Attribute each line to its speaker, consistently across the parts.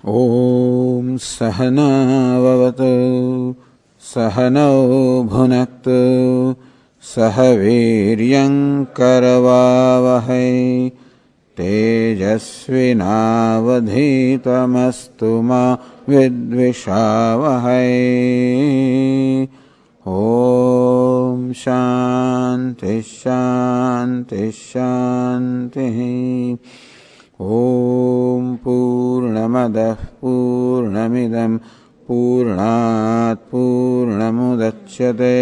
Speaker 1: ॐ सहना भवतु सहनौ भुनक्तु सह वीर्यं करवावहै तेजस्विनावधीतमस्तु मा विद्विषावहै। ॐ शान्ति शान्ति शान्तिः। ॐ पूर्णमदः पूर्णमिदं पूर्णात् पूर्णमुदच्यते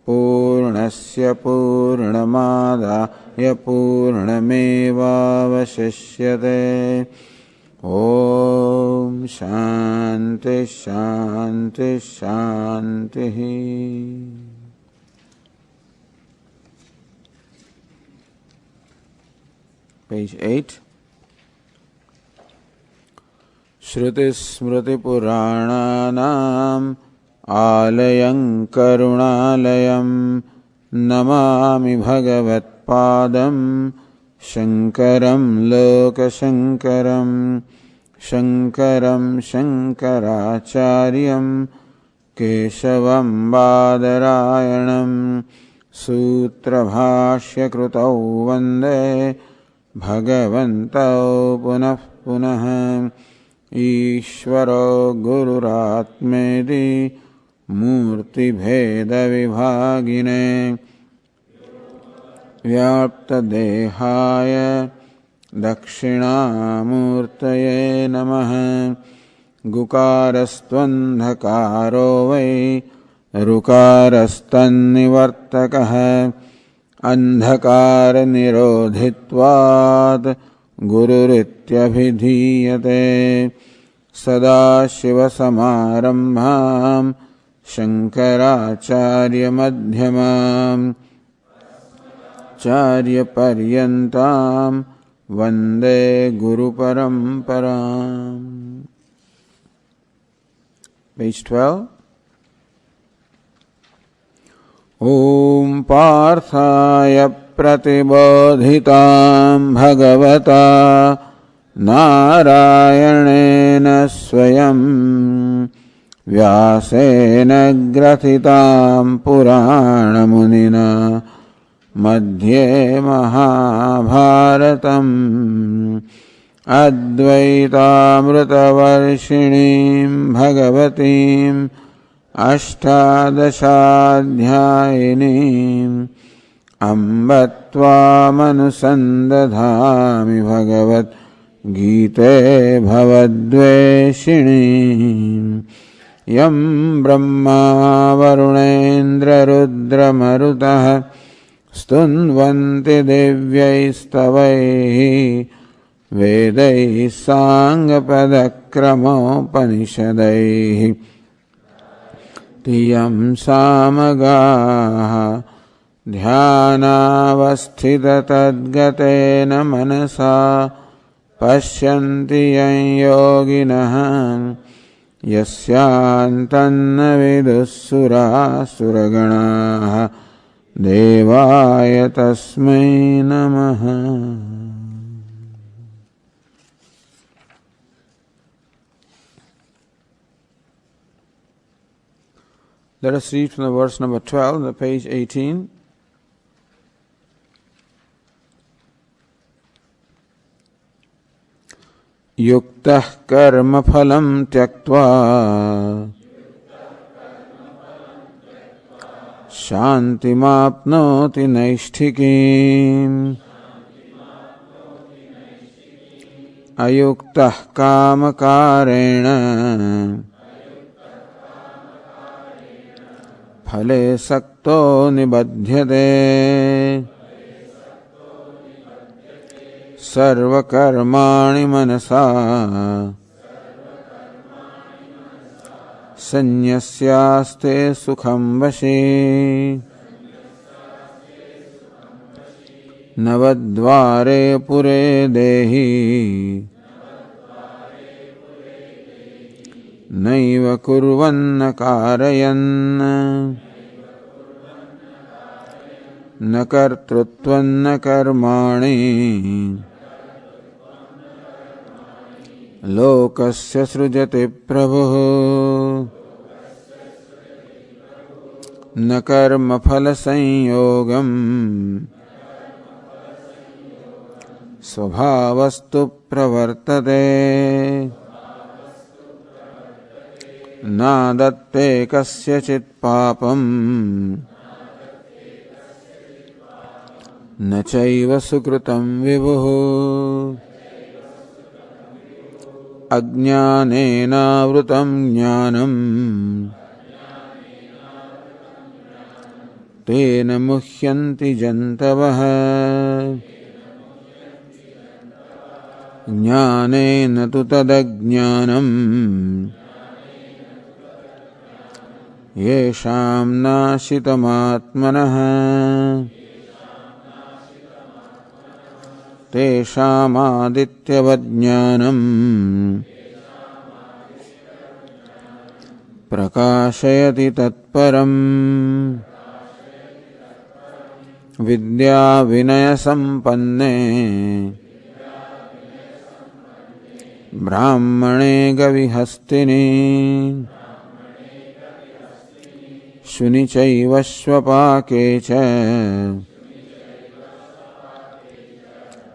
Speaker 1: पूर्णस्य पूर्णमादाय पूर्णमेवावशिष्यते। ॐ शान्ति शान्ति शान्तिः। Page 8. श्रुतिस्मृतिपुराणानाम् आलयं करुणालयं नमामि भगवत्पादं शङ्करं लोकशङ्करं शङ्करं शङ्कराचार्यं केशवं बादरायणं सूत्रभाष्यकृतौ वन्दे भगवन्तौ पुनः पुनः। ईश्वरो गुरुरात्मेति मूर्तिभेदविभागिने व्याप्तदेहाय दक्षिणामूर्तये नमः। गुकारस्त्वन्धकारो वै ऋकारस्तन्निवर्तकः अन्धकारनिरोधित्वात् गुरुरित्यभिधीयते। सदाशिवसमारम्भां शङ्कराचार्यमध्यमाम् आचार्यपर्यन्तां वन्दे गुरुपरम्पराम्। Page 12. ॐ पार्थाय प्रतिबोधितां भगवता नारायणेन स्वयं व्यासेन ग्रथितां पुराणमुनिना मध्ये महाभारतम् अद्वैतामृतवर्षिणीं भगवतीम् अष्टादशाध्यायिनीम् अम्ब त्वामनुसन्दधामि भगवद्गीते भवद्वेषिणीम्। यं ब्रह्मा वरुणेन्द्ररुद्रमरुतः स्तुन्वन्ति दिव्यैस्तवैः वेदैः साङ्गपदक्रमोपनिषदैः तियं सामगाः ध्यानावस्थिततद्गतेन मनसा पश्यन्ति यं योगिनः यस्यान्तन्न विदुःसुरासुरगणाः देवाय तस्मै नमः। Let us read from the verse number 12, the page 18. युक्तः कर्मफलं त्यक्त्वा शान्तिमाप्नोति नैष्ठिकीम्। अयुक्तः कामकारेण फले सक्तो निबध्यते। सर्वकर्माणि मनसा सन्न्यस्यास्ते सुखं वशे। नवद्वारे पुरे देहि नैव कुर्वन्न कारयन्। न कर्तृत्वं न कर्माणि lokasya srujati prabhu na karma phala sanyogam svabhavastu pravartate na datte kasyachit papam na chaiva sukrutam vibhuh ajñānena vrutam jnānam tena muhyanti jantavah jnānena tu tadajñānam yesham nashitam atmanah tesham adityavajñānam prakāṣayati tatparam vidya vinaya sampanne brahmane gavihastini shuni chaiva svapake ca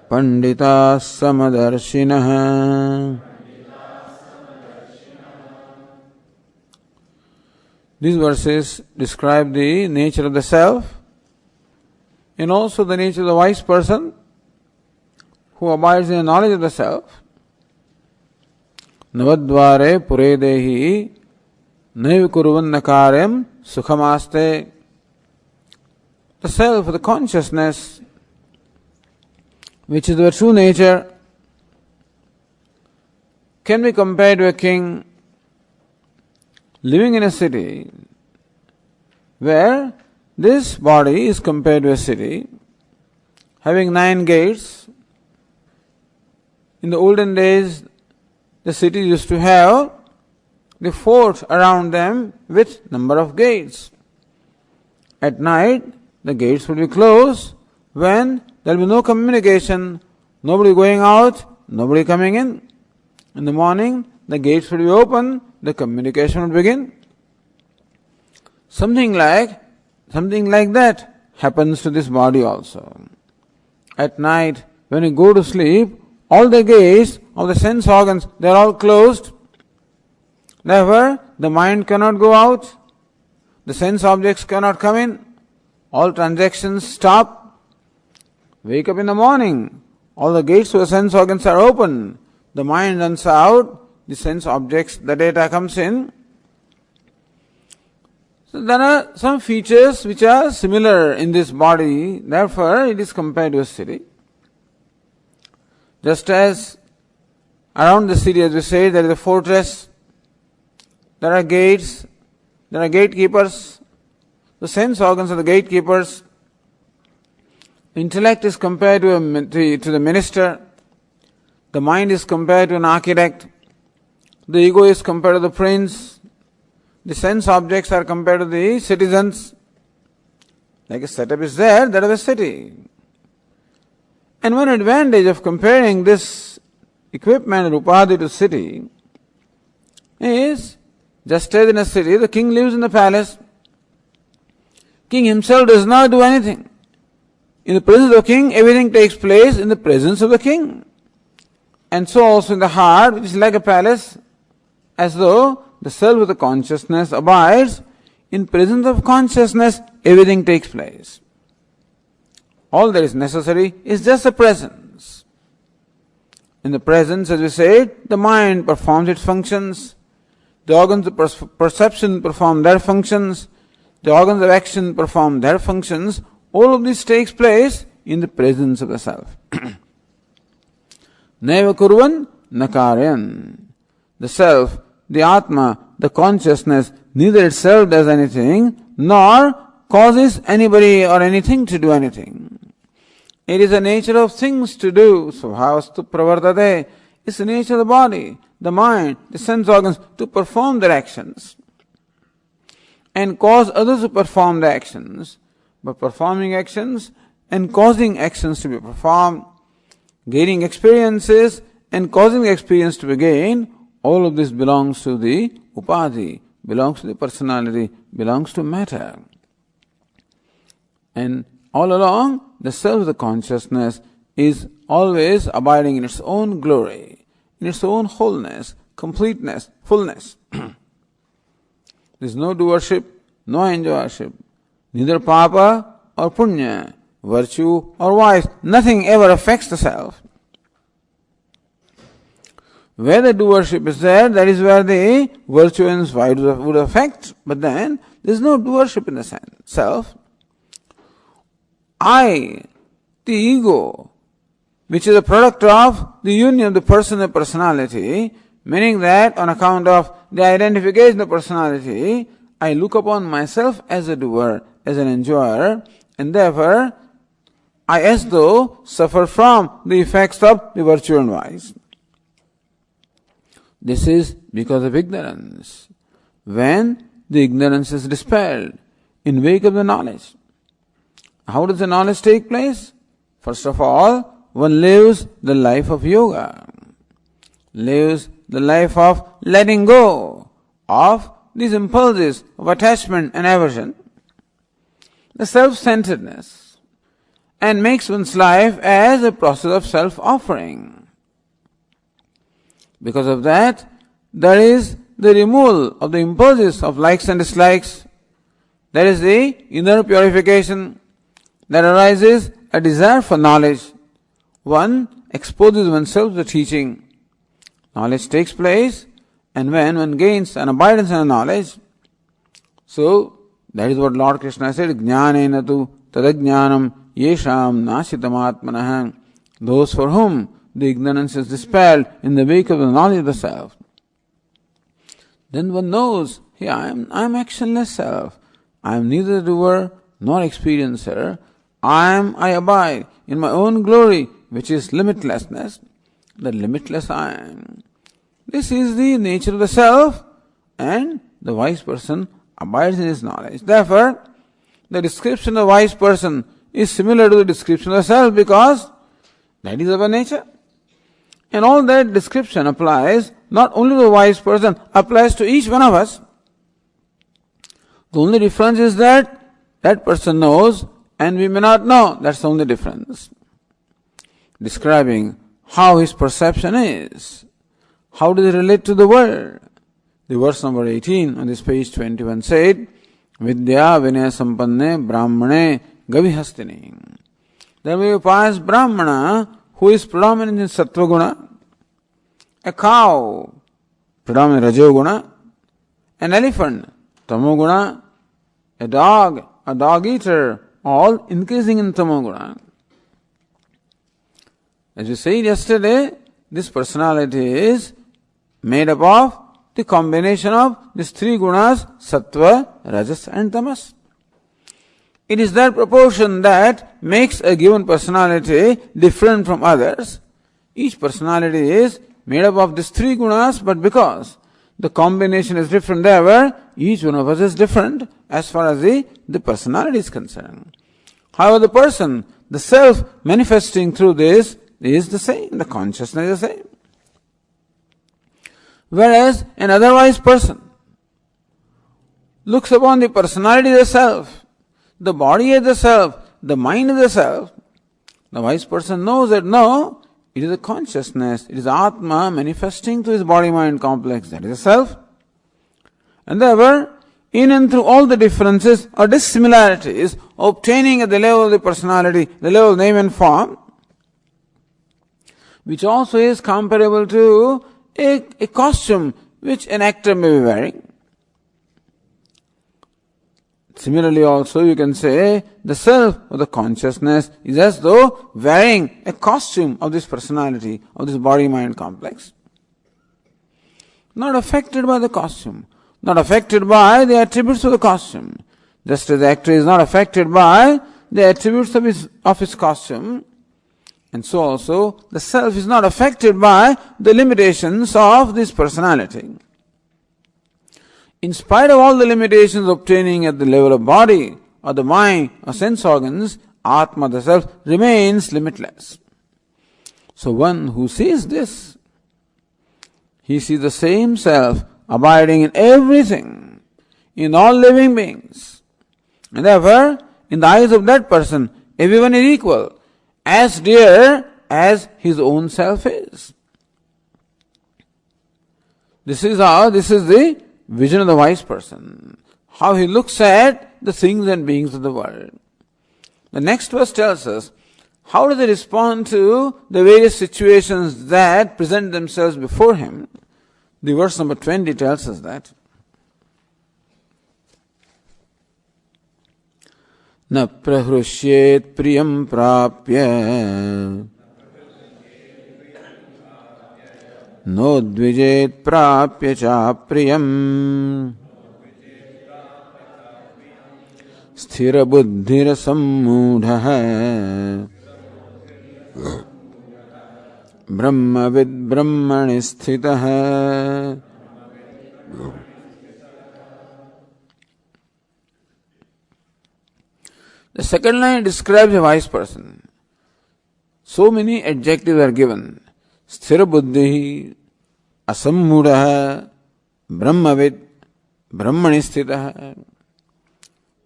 Speaker 1: pandita samadarshinaha. These verses describe the nature of the self and also the nature of the wise person who abides in the knowledge of the self. Navadvare puredehi naiv kuruvan nakaryam sukhamaste. The self, the consciousness, which is the true nature, can be compared to a king living in a city where this body is compared to a city having 9 gates. In the olden days, the city used to have the fort around them with number of gates. At night, the gates would be closed when there will be no communication, nobody going out, nobody coming in. In the morning, the gates will be open, the communication will begin. Something like that happens to this body also. At night, when you go to sleep, all the gates of the sense organs, they are all closed. Therefore, the mind cannot go out, the sense objects cannot come in, all transactions stop. Wake up in the morning, all the gates of the sense organs are open, the mind runs out, the sense objects, the data comes in. So there are some features which are similar in this body, therefore it is compared to a city. Just as around the city, as we say, there is a fortress, there are gates, there are gatekeepers, the sense organs are the gatekeepers. Intellect is compared to the minister, the mind is compared to an architect, the ego is compared to the prince, the sense objects are compared to the citizens. Like a setup is there, that is a city. And one advantage of comparing this equipment and upadhi to city is, just as in a city, the king lives in the palace. King himself does not do anything. In the presence of the king, everything takes place in the presence of the king. And so also in the heart, which is like a palace, as though the self with the consciousness abides, in presence of consciousness, everything takes place. All that is necessary is just the presence. In the presence, as we said, the mind performs its functions, the organs of perception perform their functions, the organs of action perform their functions. All of this takes place in the presence of the self. Naiva kurvan nakaryan. The self, the Atma, the consciousness, neither itself does anything, nor causes anybody or anything to do anything. It is the nature of things to do. Svabhavastu pravartate. It's the nature of the body, the mind, the sense organs to perform their actions and cause others to perform the actions. By performing actions and causing actions to be performed, gaining experiences and causing the experience to be gained, all of this belongs to the upadhi, belongs to the personality, belongs to matter. And all along, the self, the consciousness, is always abiding in its own glory, in its own wholeness, completeness, fullness. There is no doership, no enjoyership, neither papa or punya, virtue or vice. Nothing ever affects the self. Where the doership is there, that is where the virtue and vice would affect. But then, there is no doership in the self. I, the ego, which is a product of the union of the person and personality, meaning that on account of the identification of personality, I look upon myself as a doer, as an enjoyer, and therefore I as though suffer from the effects of the virtue and vice. This is because of ignorance. When the ignorance is dispelled in wake of the knowledge, how does the knowledge take place? First of all, one lives the life of yoga, lives the life of letting go of these impulses of attachment and aversion, the self-centeredness, and makes one's life as a process of self-offering. Because of that, there is the removal of the impulses of likes and dislikes. There is the inner purification that arises a desire for knowledge. One exposes oneself to the teaching. Knowledge takes place, and when one gains an abidance in knowledge, so that is what Lord Krishna said, Jnanena tu tadajnanam yesham nashitamatmanah. Those for whom the ignorance is dispelled in the wake of the knowledge of the self. Then one knows, hey, I am actionless self. I am neither doer nor experiencer. I abide in my own glory, which is limitlessness. The limitless I am. This is the nature of the self, and the wise person abides in his knowledge. Therefore, the description of the wise person is similar to the description of the self, because that is our nature. And all that description applies not only to the wise person, applies to each one of us. The only difference is that that person knows and we may not know. That's the only difference. Describing how his perception is. How does it relate to the world? The verse number 18 on this page 21 said, Vidya vinaya sampanne brahmane gavihastini. There may be a pious brahmana who is predominant in sattva guna, a cow predominant in rajo guna, an elephant tamo guna, a dog eater, all increasing in tamo guna. As we said yesterday, this personality is made up of the combination of these three gunas, sattva, rajas and tamas. It is that proportion that makes a given personality different from others. Each personality is made up of these three gunas, but because the combination is different, therefore each one of us is different as far as the personality is concerned. However, the person, the self manifesting through this is the same, the consciousness is the same. Whereas an otherwise person looks upon the personality as the self, the body as the self, the mind as the self, the wise person knows that no, it is a consciousness, it is Atma manifesting through his body-mind complex, that is the self. And therefore, in and through all the differences or dissimilarities obtaining at the level of the personality, the level of name and form, which also is comparable to a costume which an actor may be wearing. Similarly also you can say the self or the consciousness is as though wearing a costume of this personality, of this body-mind complex. Not affected by the costume, not affected by the attributes of the costume. Just as the actor is not affected by the attributes of his costume, and so also the self is not affected by the limitations of this personality. In spite of all the limitations obtaining at the level of body or the mind or sense organs, Atma, the self, remains limitless. So one who sees this, He sees the same self abiding in everything, in all living beings. And therefore, in the eyes of that person, everyone is equal, as dear as his own self is. This is the vision of the wise person, how he looks at the things and beings of the world. The next verse tells us, how does he respond to the various situations that present themselves before him? The verse number 20 tells us that. Na prahrusyet priyam prapya no dvijet prapya cha priyam sthira buddhira sammudha brahmavid brahmani sthitah. The second line describes a wise person. So many adjectives are given. Sthira buddhi, asammudha, brahmavid, brahmani sthitah.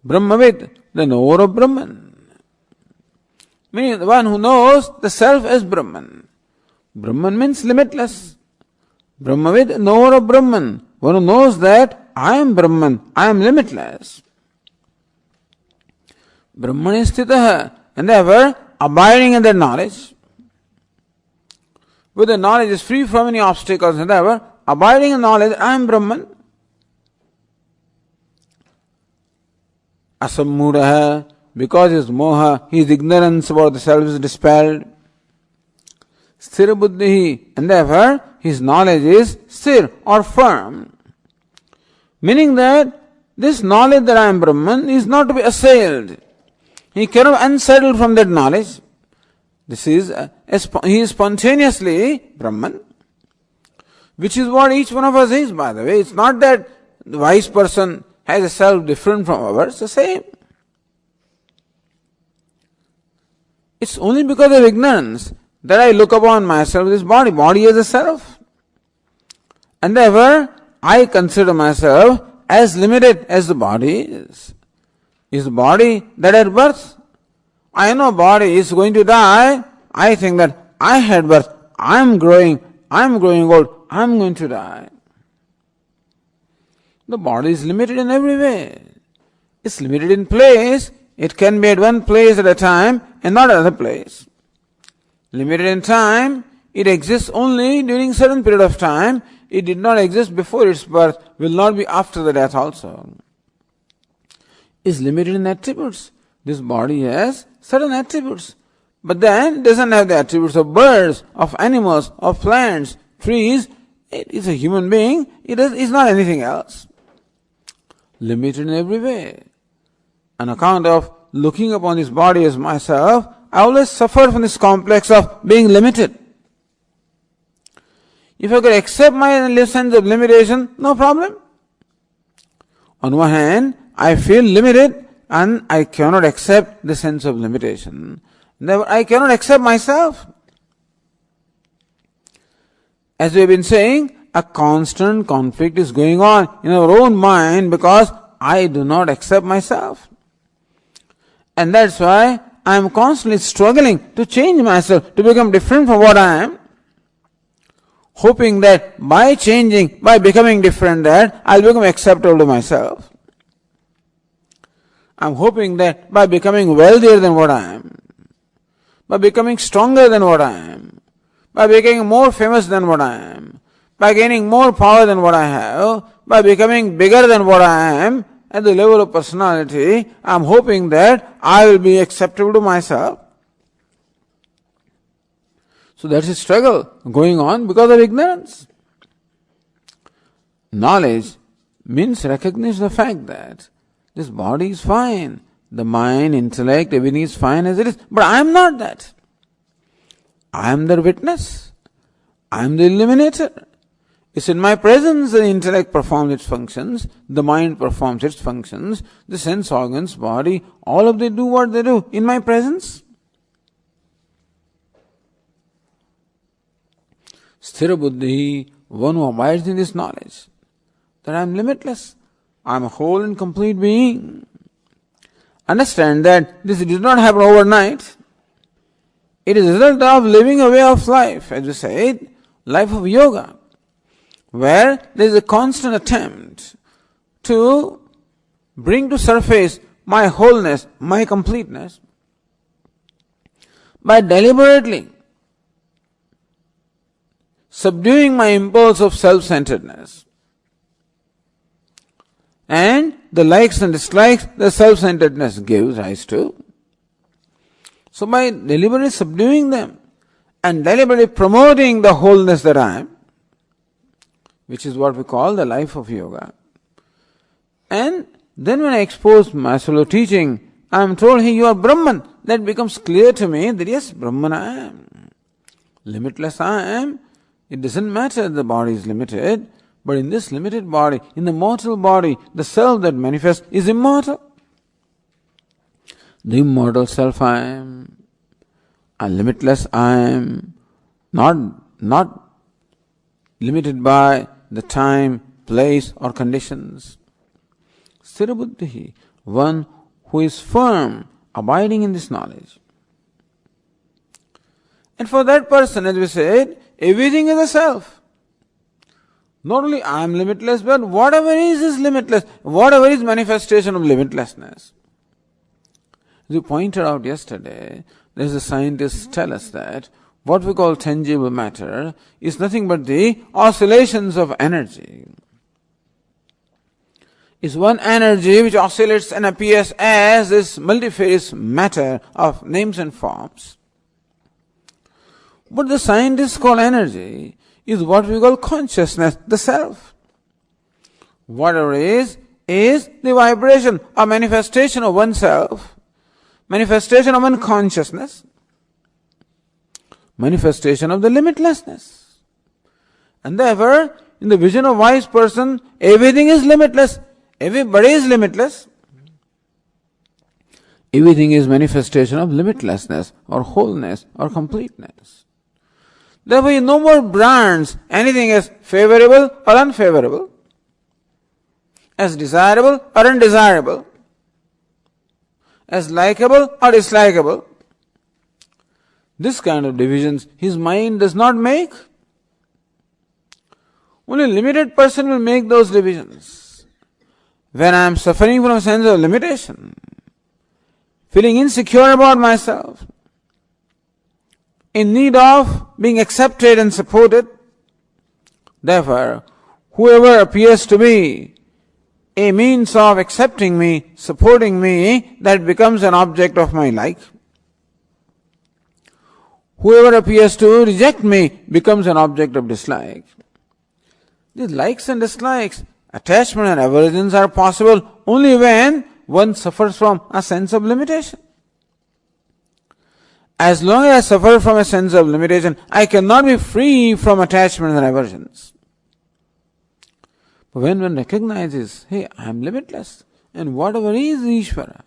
Speaker 1: Brahmavid, the knower of Brahman. Meaning the one who knows the self as Brahman. Brahman means limitless. Brahmavid, knower of Brahman. One who knows that I am Brahman, I am limitless. Brahmani sthitah, and therefore abiding in that knowledge. Where the knowledge is free from any obstacles, and therefore abiding in knowledge, I am Brahman. Asammudha, because his moha, his ignorance about the self is dispelled. Sthira buddhi, and therefore his knowledge is sthir or firm. Meaning that this knowledge that I am Brahman is not to be assailed. He cannot unsettle from that knowledge. He is spontaneously Brahman, which is what each one of us is, by the way. It's not that the wise person has a self different from ours, the same. It's only because of ignorance that I look upon myself, this body as a self. And therefore, I consider myself as limited as the body is. Is the body that had birth? I know body is going to die. I think that I had birth. I am growing old. I am going to die. The body is limited in every way. It's limited in place. It can be at one place at a time and not another place. Limited in time. It exists only during certain period of time. It did not exist before its birth. Will not be after the death also. Is limited in attributes. This body has certain attributes, but then doesn't have the attributes of birds, of animals, of plants, trees. It is a human being. It is not anything else. Limited in every way. On account of looking upon this body as myself, I always suffer from this complex of being limited. If I could accept my sense of limitation, no problem. On one hand, I feel limited and I cannot accept the sense of limitation. Therefore, I cannot accept myself. As we have been saying, a constant conflict is going on in our own mind because I do not accept myself. And that's why I am constantly struggling to change myself, to become different from what I am. Hoping that by changing, by becoming different, that I'll become acceptable to myself. I'm hoping that by becoming wealthier than what I am, by becoming stronger than what I am, by becoming more famous than what I am, by gaining more power than what I have, by becoming bigger than what I am at the level of personality, I'm hoping that I will be acceptable to myself. So that's a struggle going on because of ignorance. Knowledge means recognize the fact that this body is fine. The mind, intellect, everything is fine as it is. But I am not that. I am the witness. I am the illuminator. It's in my presence the intellect performs its functions, the mind performs its functions, the sense organs, body, all of them do what they do in my presence. Sthira buddhi, one who abides in this knowledge, that I am limitless, I am a whole and complete being. Understand that this did not happen overnight. It is a result of living a way of life, as we said, life of yoga, where there is a constant attempt to bring to surface my wholeness, my completeness, by deliberately subduing my impulse of self-centeredness and the likes and dislikes the self-centeredness gives rise to. So by deliberately subduing them and deliberately promoting the wholeness that I am, which is what we call the life of yoga, and then when I expose my solo teaching, I am told, hey, you are Brahman. That becomes clear to me that yes, Brahman I am. Limitless I am. It doesn't matter the body is limited, but in this limited body, in the mortal body, the self that manifests is immortal. The immortal self I am. And limitless I am. Not limited by the time, place or conditions. Sthira buddhi, one who is firm, abiding in this knowledge. And for that person, as we said, everything is a self. Not only I am limitless, but whatever is limitless. Whatever is manifestation of limitlessness. As we pointed out yesterday, there is a scientist tell us that what we call tangible matter is nothing but the oscillations of energy. Is one energy which oscillates and appears as this multifarious matter of names and forms. What the scientists call energy is what we call consciousness, the self. Whatever is the vibration or manifestation of oneself, manifestation of one consciousness, manifestation of the limitlessness. And therefore, in the vision of wise person, everything is limitless. Everybody is limitless. Everything is manifestation of limitlessness or wholeness or completeness. Therefore, you no more brands anything as favorable or unfavorable, as desirable or undesirable, as likable or dislikable. This kind of divisions his mind does not make. Only a limited person will make those divisions. When I am suffering from a sense of limitation, feeling insecure about myself, in need of being accepted and supported, therefore, whoever appears to be a means of accepting me, supporting me, that becomes an object of my like. Whoever appears to reject me becomes an object of dislike. These likes and dislikes, attachment and aversions are possible only when one suffers from a sense of limitation. As long as I suffer from a sense of limitation, I cannot be free from attachments and aversions. But when one recognizes, hey, I am limitless, and whatever is Ishvara,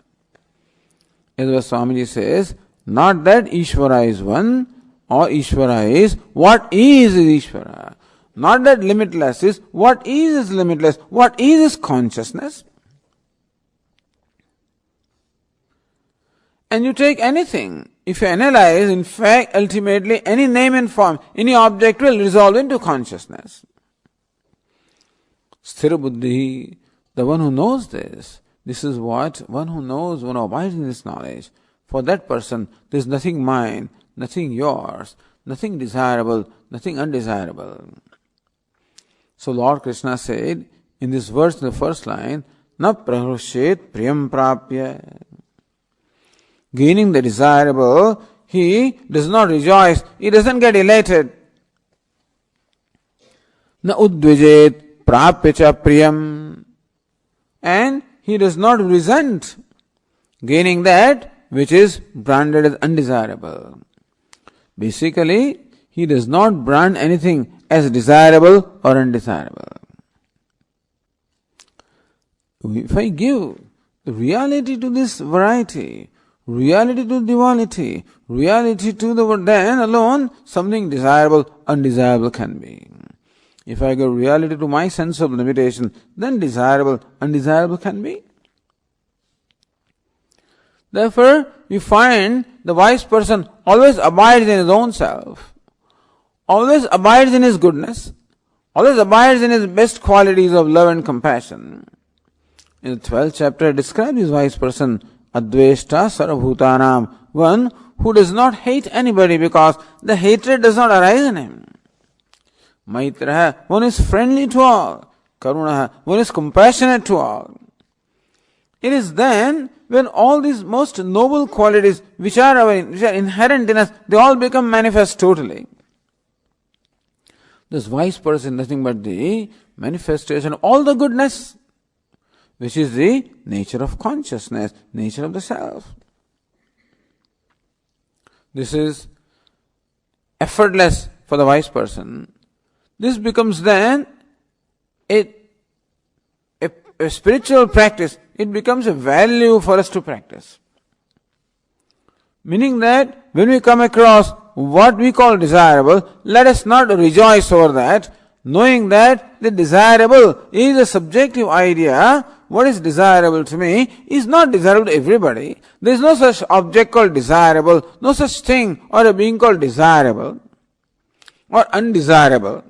Speaker 1: as Swamiji says, not that Ishvara is one, or Ishvara is what is Ishvara. Not that limitless is what is limitless. What is consciousness. And you take anything, if you analyze, in fact, ultimately any name and form, any object will resolve into consciousness. Sthira buddhi, the one who knows this is what, one who knows, one who abides in this knowledge. For that person, there is nothing mine, nothing yours, nothing desirable, nothing undesirable. So Lord Krishna said in this verse, in the first line, Na prahrushet priyam prapya. Gaining the desirable, he does not rejoice, he doesn't get elated. Na udvijet prapya cha priyam. And he does not resent gaining that which is branded as undesirable. Basically, he does not brand anything as desirable or undesirable. If I give reality to this variety, reality to duality, reality to the word, then alone something desirable, undesirable can be. If I give reality to my sense of limitation, then desirable, undesirable can be. Therefore, you find the wise person always abides in his own self, always abides in his goodness, always abides in his best qualities of love and compassion. In the 12th chapter, it describes this wise person, Adveshta Sarvabhutanam, one who does not hate anybody because the hatred does not arise in him. Maitraha, one is friendly to all. Karunaha, one is compassionate to all. It is then when all these most noble qualities which are inherent in us, they all become manifest totally. This wise person is nothing but the manifestation of all the goodness, which is the nature of consciousness, nature of the self. This is effortless for the wise person. This becomes then a spiritual practice. It becomes a value for us to practice. Meaning that when we come across what we call desirable, let us not rejoice over that, knowing that the desirable is a subjective idea. What is desirable to me is not desirable to everybody. There is no such object called desirable, no such thing or a being called desirable or undesirable.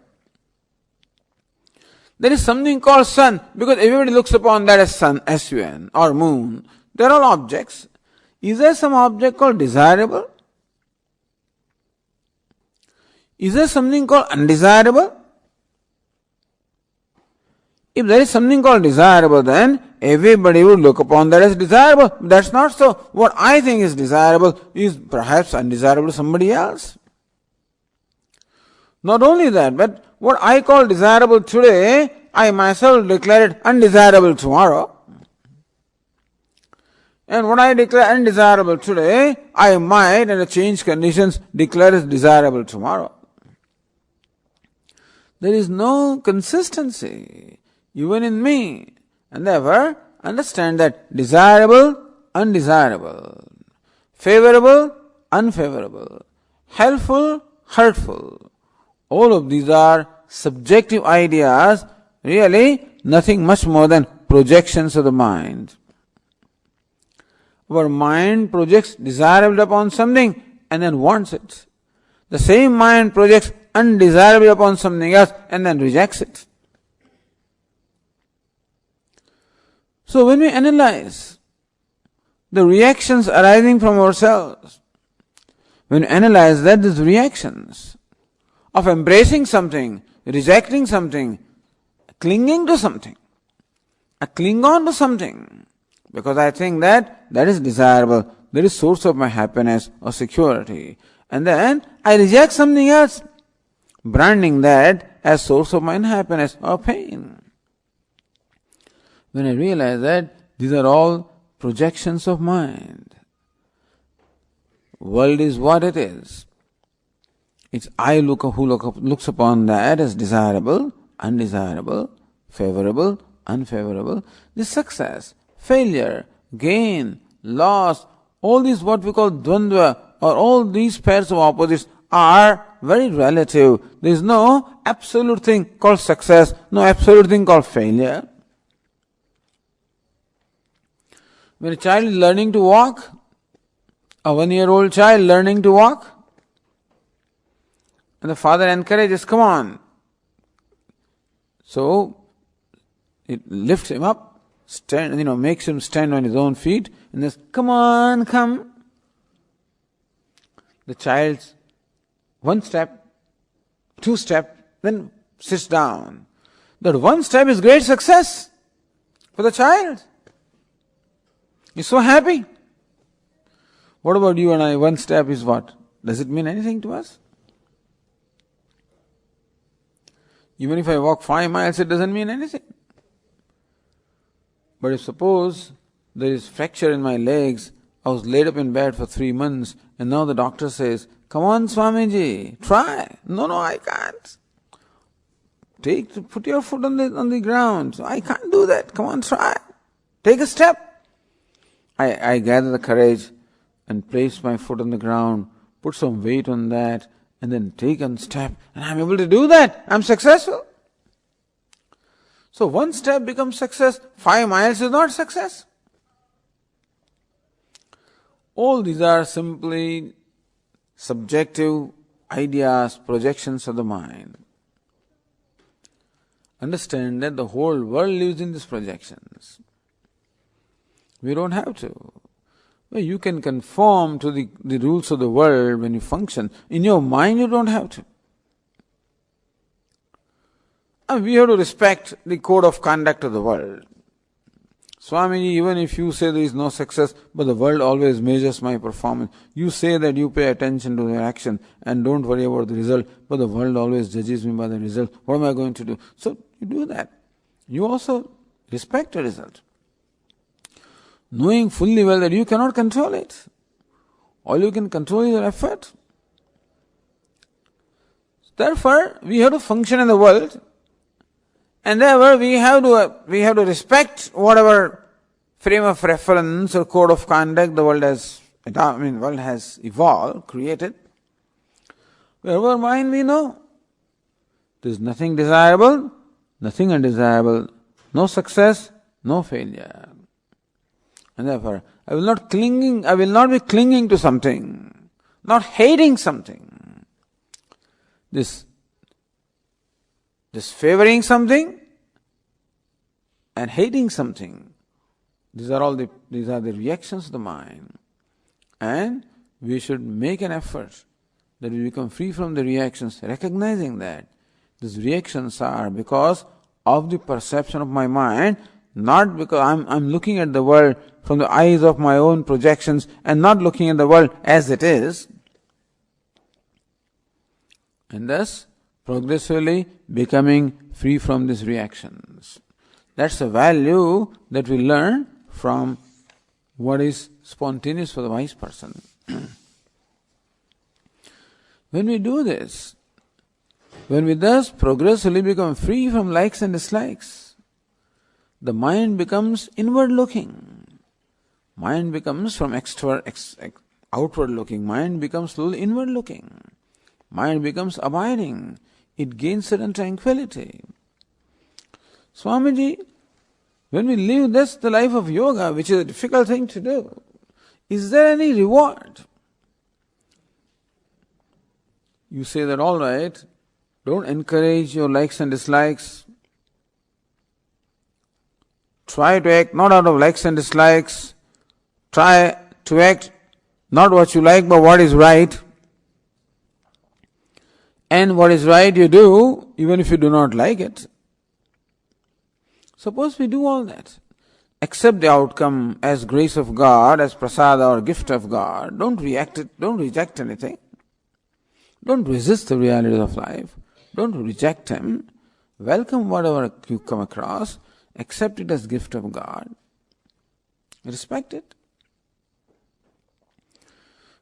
Speaker 1: There is something called sun, because everybody looks upon that as sun, S-U-N, or moon. They are all objects. Is there some object called desirable? Is there something called undesirable? If there is something called desirable, then everybody would look upon that as desirable. That's not so. What I think is desirable is perhaps undesirable to somebody else. Not only that, but what I call desirable today, I myself declare it undesirable tomorrow. And what I declare undesirable today, I might, under changed conditions, declare as desirable tomorrow. There is no consistency, even in me. And therefore, understand that desirable, undesirable, favorable, unfavorable, helpful, hurtful, all of these are subjective ideas, really nothing much more than projections of the mind. Our mind projects desirable upon something and then wants it. The same mind projects undesirable upon something else and then rejects it. So when we analyze the reactions arising from ourselves, when we analyze that these reactions of embracing something, rejecting something, clinging to something, I cling on to something because I think that is desirable, that is source of my happiness or security. And then I reject something else, branding that as source of my unhappiness or pain. When I realize that these are all projections of mind, world is what it is. It's I who looks upon that as desirable, undesirable, favorable, unfavorable. This success, failure, gain, loss, all these what we call dvandva, or all these pairs of opposites are very relative. There is no absolute thing called success, no absolute thing called failure. When a child is learning to walk, a 1-year-old child learning to walk, and the father encourages, come on. So, it lifts him up, makes him stand on his own feet, and says, come on, come. The child's 1 step, 2 step, then sits down. That 1 step is great success for the child. He's so happy. What about you and I? 1 step is what? Does it mean anything to us? Even if I walk 5 miles, it doesn't mean anything. But if suppose there is fracture in my legs, I was laid up in bed for 3 months, and now the doctor says, come on Swamiji, try. No, I can't. Put your foot on the ground. I can't do that. Come on, try. Take a step. I gather the courage and place my foot on the ground, put some weight on that, and then take a step, and I'm able to do that. I'm successful. So one step becomes success, 5 miles is not success. All these are simply subjective ideas, projections of the mind. Understand that the whole world lives in these projections. We don't have to. Well, you can conform to the rules of the world when you function. In your mind you don't have to. And we have to respect the code of conduct of the world. Swamiji, even if you say there is no success, but the world always measures my performance. You say that you pay attention to your action and don't worry about the result, but the world always judges me by the result. What am I going to do? So you do that. You also respect the result, knowing fully well that you cannot control it. All you can control is your effort. Therefore, we have to function in the world, and therefore we have to respect whatever frame of reference or code of conduct the world has evolved, created. Wherever mind we know, there is nothing desirable, nothing undesirable, no success, no failure. And therefore, I will not be clinging to something, not hating something. This favoring something and hating something, these are the reactions of the mind. And we should make an effort that we become free from the reactions, recognizing that these reactions are because of the perception of my mind, not because I'm looking at the world from the eyes of my own projections and not looking at the world as it is. And thus, progressively becoming free from these reactions. That's the value that we learn from what is spontaneous for the wise person. When we do this, when we thus progressively become free from likes and dislikes, the mind becomes inward looking. Mind becomes from outward looking. Mind becomes slowly inward looking. Mind becomes abiding. It gains certain tranquility. Swamiji, when we live this, the life of yoga, which is a difficult thing to do, is there any reward? You say that, all right, don't encourage your likes and dislikes. Try to act not out of likes and dislikes. Try to act not what you like, but what is right. And what is right you do, even if you do not like it. Suppose we do all that. Accept the outcome as grace of God, as prasada or gift of God. Don't reject anything. Don't resist the realities of life. Don't reject Him. Welcome whatever you come across. Accept it as gift of God. Respect it.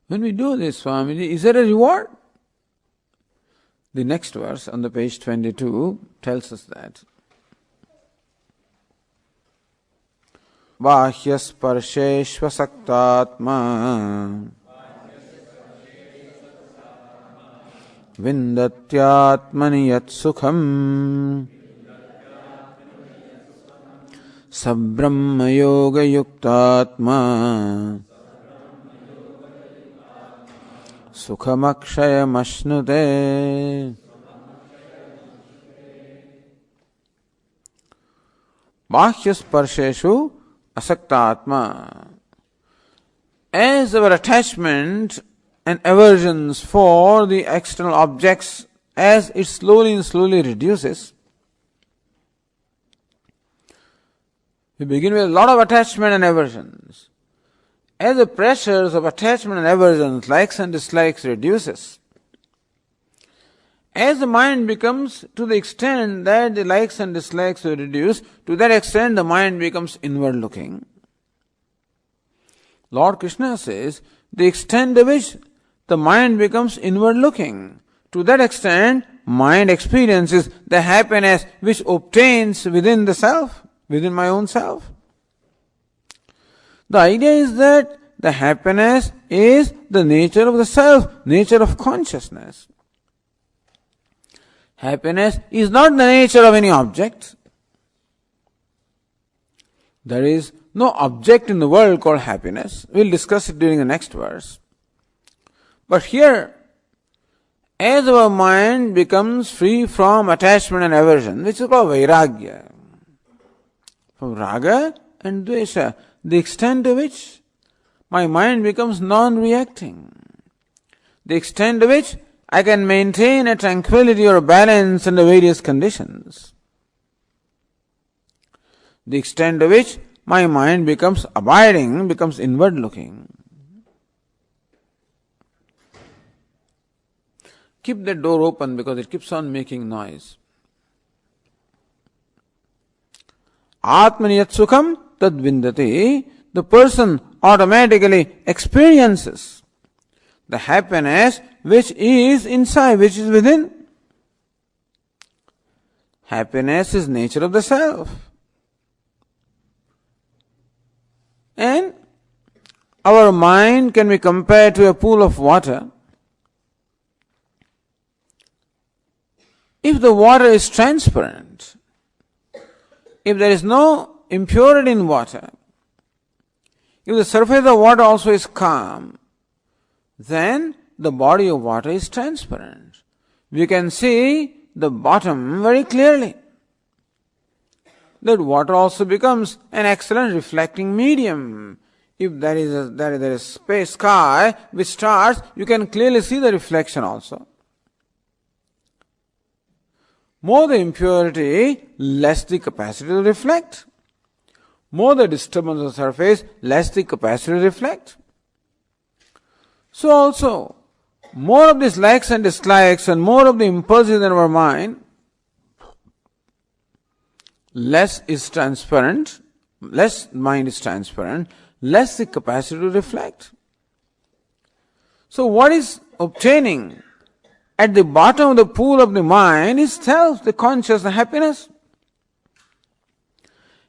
Speaker 1: When we do this, Swamiji, is there a reward? The next verse on the page 22 tells us that. Bahyasparsheshvasaktatma vindatyatmani yat sukham sabrahma yoga yuktatma sukhamakshayam Bahyasparsheshu asaktatma. As our attachment and aversions for the external objects, as it slowly reduces, we begin with a lot of attachment and aversions. As the pressures of attachment and aversions, likes and dislikes reduces, as the mind becomes, to the extent that the likes and dislikes are reduced, to that extent the mind becomes inward looking. Lord Krishna says, the extent to which the mind becomes inward looking, to that extent mind experiences the happiness which obtains within the self, within my own self. The idea is that the happiness is the nature of the self, nature of consciousness. Happiness is not the nature of any object. There is no object in the world called happiness. We'll discuss it during the next verse. But here, as our mind becomes free from attachment and aversion, which is called vairagya, from raga and dvesha, the extent to which my mind becomes non-reacting, the extent to which I can maintain a tranquility or a balance under various conditions, the extent to which my mind becomes abiding, becomes inward looking. Keep that door open because it keeps on making noise. Atmaniyat sukham tad vindati. The person automatically experiences the happiness which is inside, which is within. Happiness is nature of the self. And our mind can be compared to a pool of water. If the water is transparent, if there is no impurity in water, if the surface of the water also is calm, then the body of water is transparent. We can see the bottom very clearly. That water also becomes an excellent reflecting medium. If there is space, sky with stars, you can clearly see the reflection also. More the impurity, less the capacity to reflect. More the disturbance of the surface, less the capacity to reflect. So also, more of these likes and dislikes and more of the impulses in our mind, less is transparent, less mind is transparent, less the capacity to reflect. So what is obtaining at the bottom of the pool of the mind is self, the conscious, the happiness.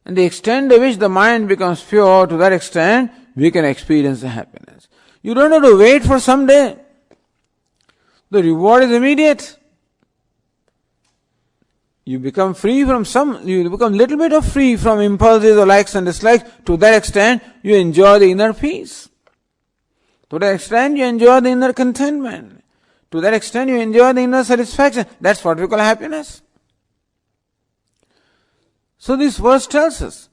Speaker 1: And the extent to which the mind becomes pure, to that extent, we can experience the happiness. You don't have to wait for some day. The reward is immediate. You become free from you become little bit of free from impulses or likes and dislikes. To that extent, you enjoy the inner peace. To that extent, you enjoy the inner contentment. To that extent, you enjoy the inner satisfaction. That's what we call happiness. So this verse tells us,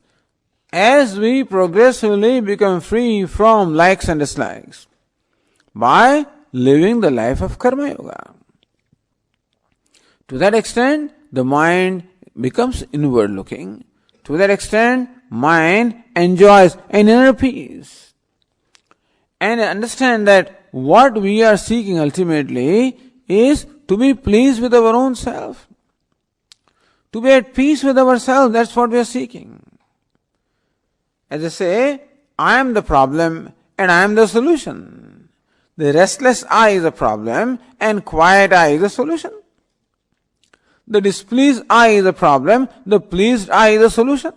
Speaker 1: as we progressively become free from likes and dislikes, by living the life of Karma Yoga, to that extent, the mind becomes inward looking. To that extent, mind enjoys an inner peace. And understand that what we are seeking ultimately is to be pleased with our own self. To be at peace with ourselves, that's what we are seeking. As I say, I am the problem and I am the solution. The restless I is a problem and quiet I is a solution. The displeased I is a problem, the pleased I is a solution.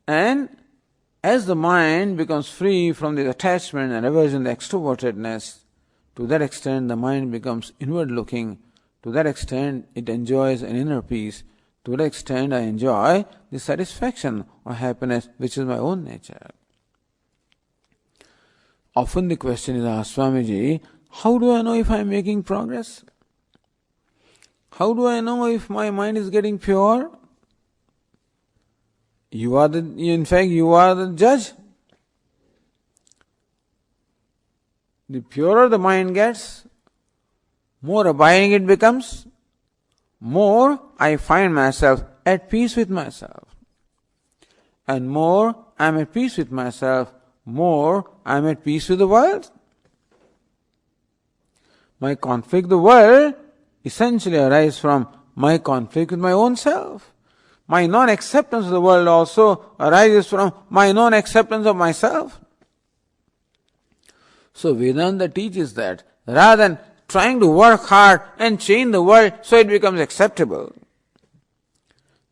Speaker 1: And as the mind becomes free from the attachment and aversion, the extrovertedness, to that extent the mind becomes inward looking. To that extent it enjoys an inner peace. To that extent I enjoy the satisfaction or happiness which is my own nature. Often the question is asked, Swamiji, how do I know if I am making progress? How do I know if my mind is getting pure? You are the judge. The purer the mind gets, more abiding it becomes, more I find myself at peace with myself. And more I am at peace with myself, more I am at peace with the world. My conflict with the world essentially arises from my conflict with my own self. My non-acceptance of the world also arises from my non-acceptance of myself. So Vedanta teaches that rather than trying to work hard and change the world so it becomes acceptable,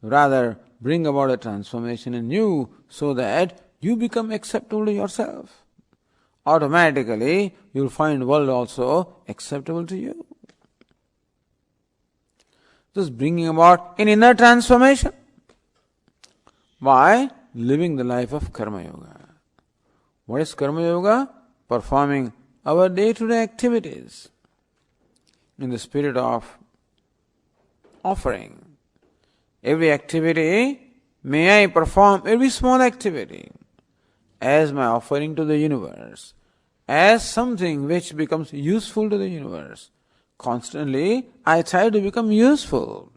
Speaker 1: rather bring about a transformation in you so that you become acceptable to yourself. Automatically you will find the world also acceptable to you. Just bringing about an inner transformation. By living the life of Karma Yoga. What is Karma Yoga? Performing our day-to-day activities in the spirit of offering. Every activity, may I perform every small activity as my offering to the universe, as something which becomes useful to the universe. Constantly, I try to become useful.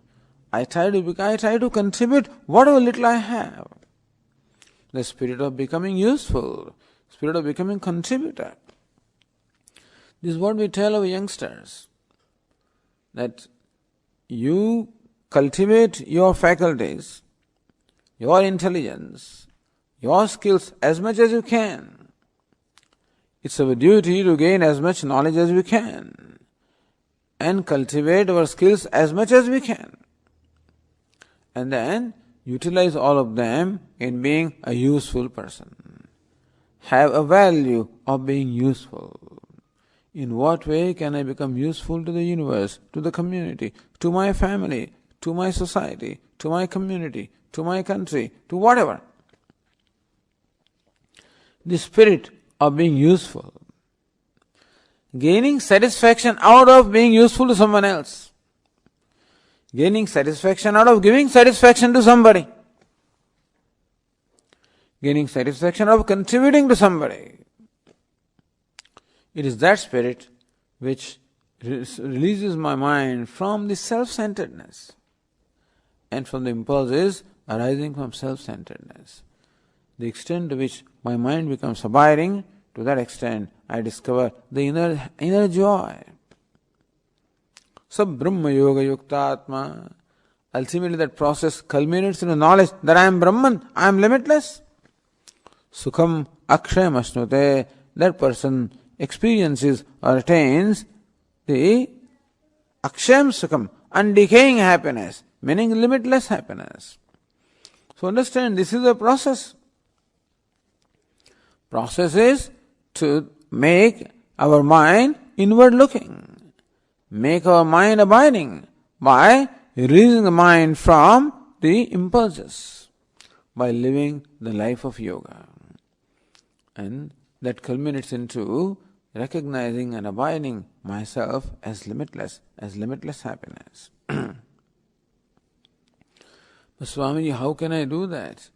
Speaker 1: I try to contribute whatever little I have. The spirit of becoming useful, spirit of becoming contributor. This is what we tell our youngsters, that you cultivate your faculties, your intelligence, your skills as much as you can. It's our duty to gain as much knowledge as we can and cultivate our skills as much as we can. And then utilize all of them in being a useful person. Have a value of being useful. In what way can I become useful to the universe, to the community, to my family, to my society, to my community, to my country, to whatever? The spirit of being useful. Gaining satisfaction out of being useful to someone else. Gaining satisfaction out of giving satisfaction to somebody. Gaining satisfaction out of contributing to somebody. It is that spirit which releases my mind from the self-centeredness and from the impulses arising from self-centeredness. The extent to which my mind becomes abiding, to that extent I discover the inner joy. Sab Brahma Yoga Yuktatma. Ultimately that process culminates in the knowledge that I am Brahman, I am limitless. Sukham Akshayam Asnute. That person experiences or attains the Akshayam Sukham, undecaying happiness, meaning limitless happiness. So understand, this is a process. Process is to make our mind inward looking, make our mind abiding by releasing the mind from the impulses, by living the life of yoga. And that culminates into recognizing and abiding myself as limitless happiness. But Swamiji, how can I do that?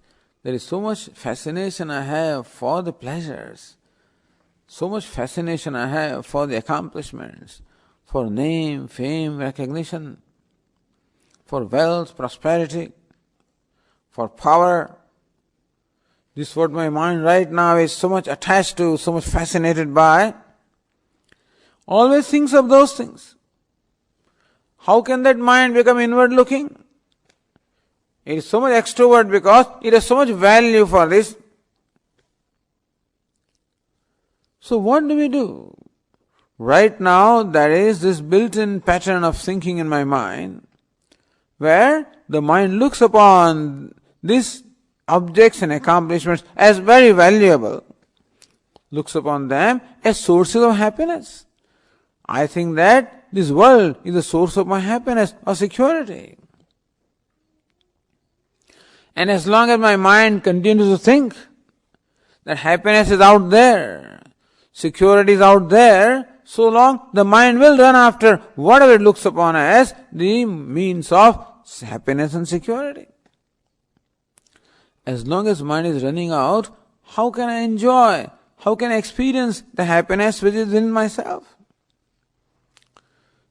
Speaker 1: There is so much fascination I have for the pleasures, so much fascination I have for the accomplishments, for name, fame, recognition, for wealth, prosperity, for power. This is what my mind right now is so much attached to, so much fascinated by. Always thinks of those things. How can that mind become inward looking? It is so much extrovert because it has so much value for this. So what do we do? Right now there is this built-in pattern of thinking in my mind where the mind looks upon these objects and accomplishments as very valuable, looks upon them as sources of happiness. I think that this world is the source of my happiness or security. And as long as my mind continues to think that happiness is out there, security is out there, so long the mind will run after whatever it looks upon as the means of happiness and security. As long as mind is running out, how can I enjoy? How can I experience the happiness which is in myself?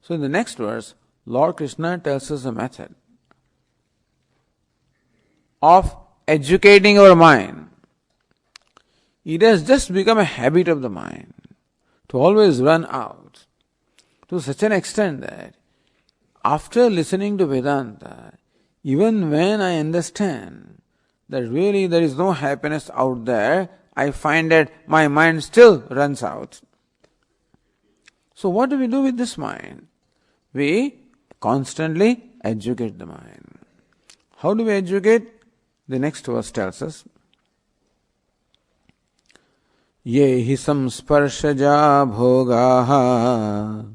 Speaker 1: So in the next verse, Lord Krishna tells us a method of educating our mind. It has just become a habit of the mind to always run out, to such an extent that after listening to Vedanta, even when I understand that really there is no happiness out there, I find that my mind still runs out. So what do we do with this mind? We constantly educate the mind. How do we educate? The next verse tells us, Ye hi samsparshaja bhogaha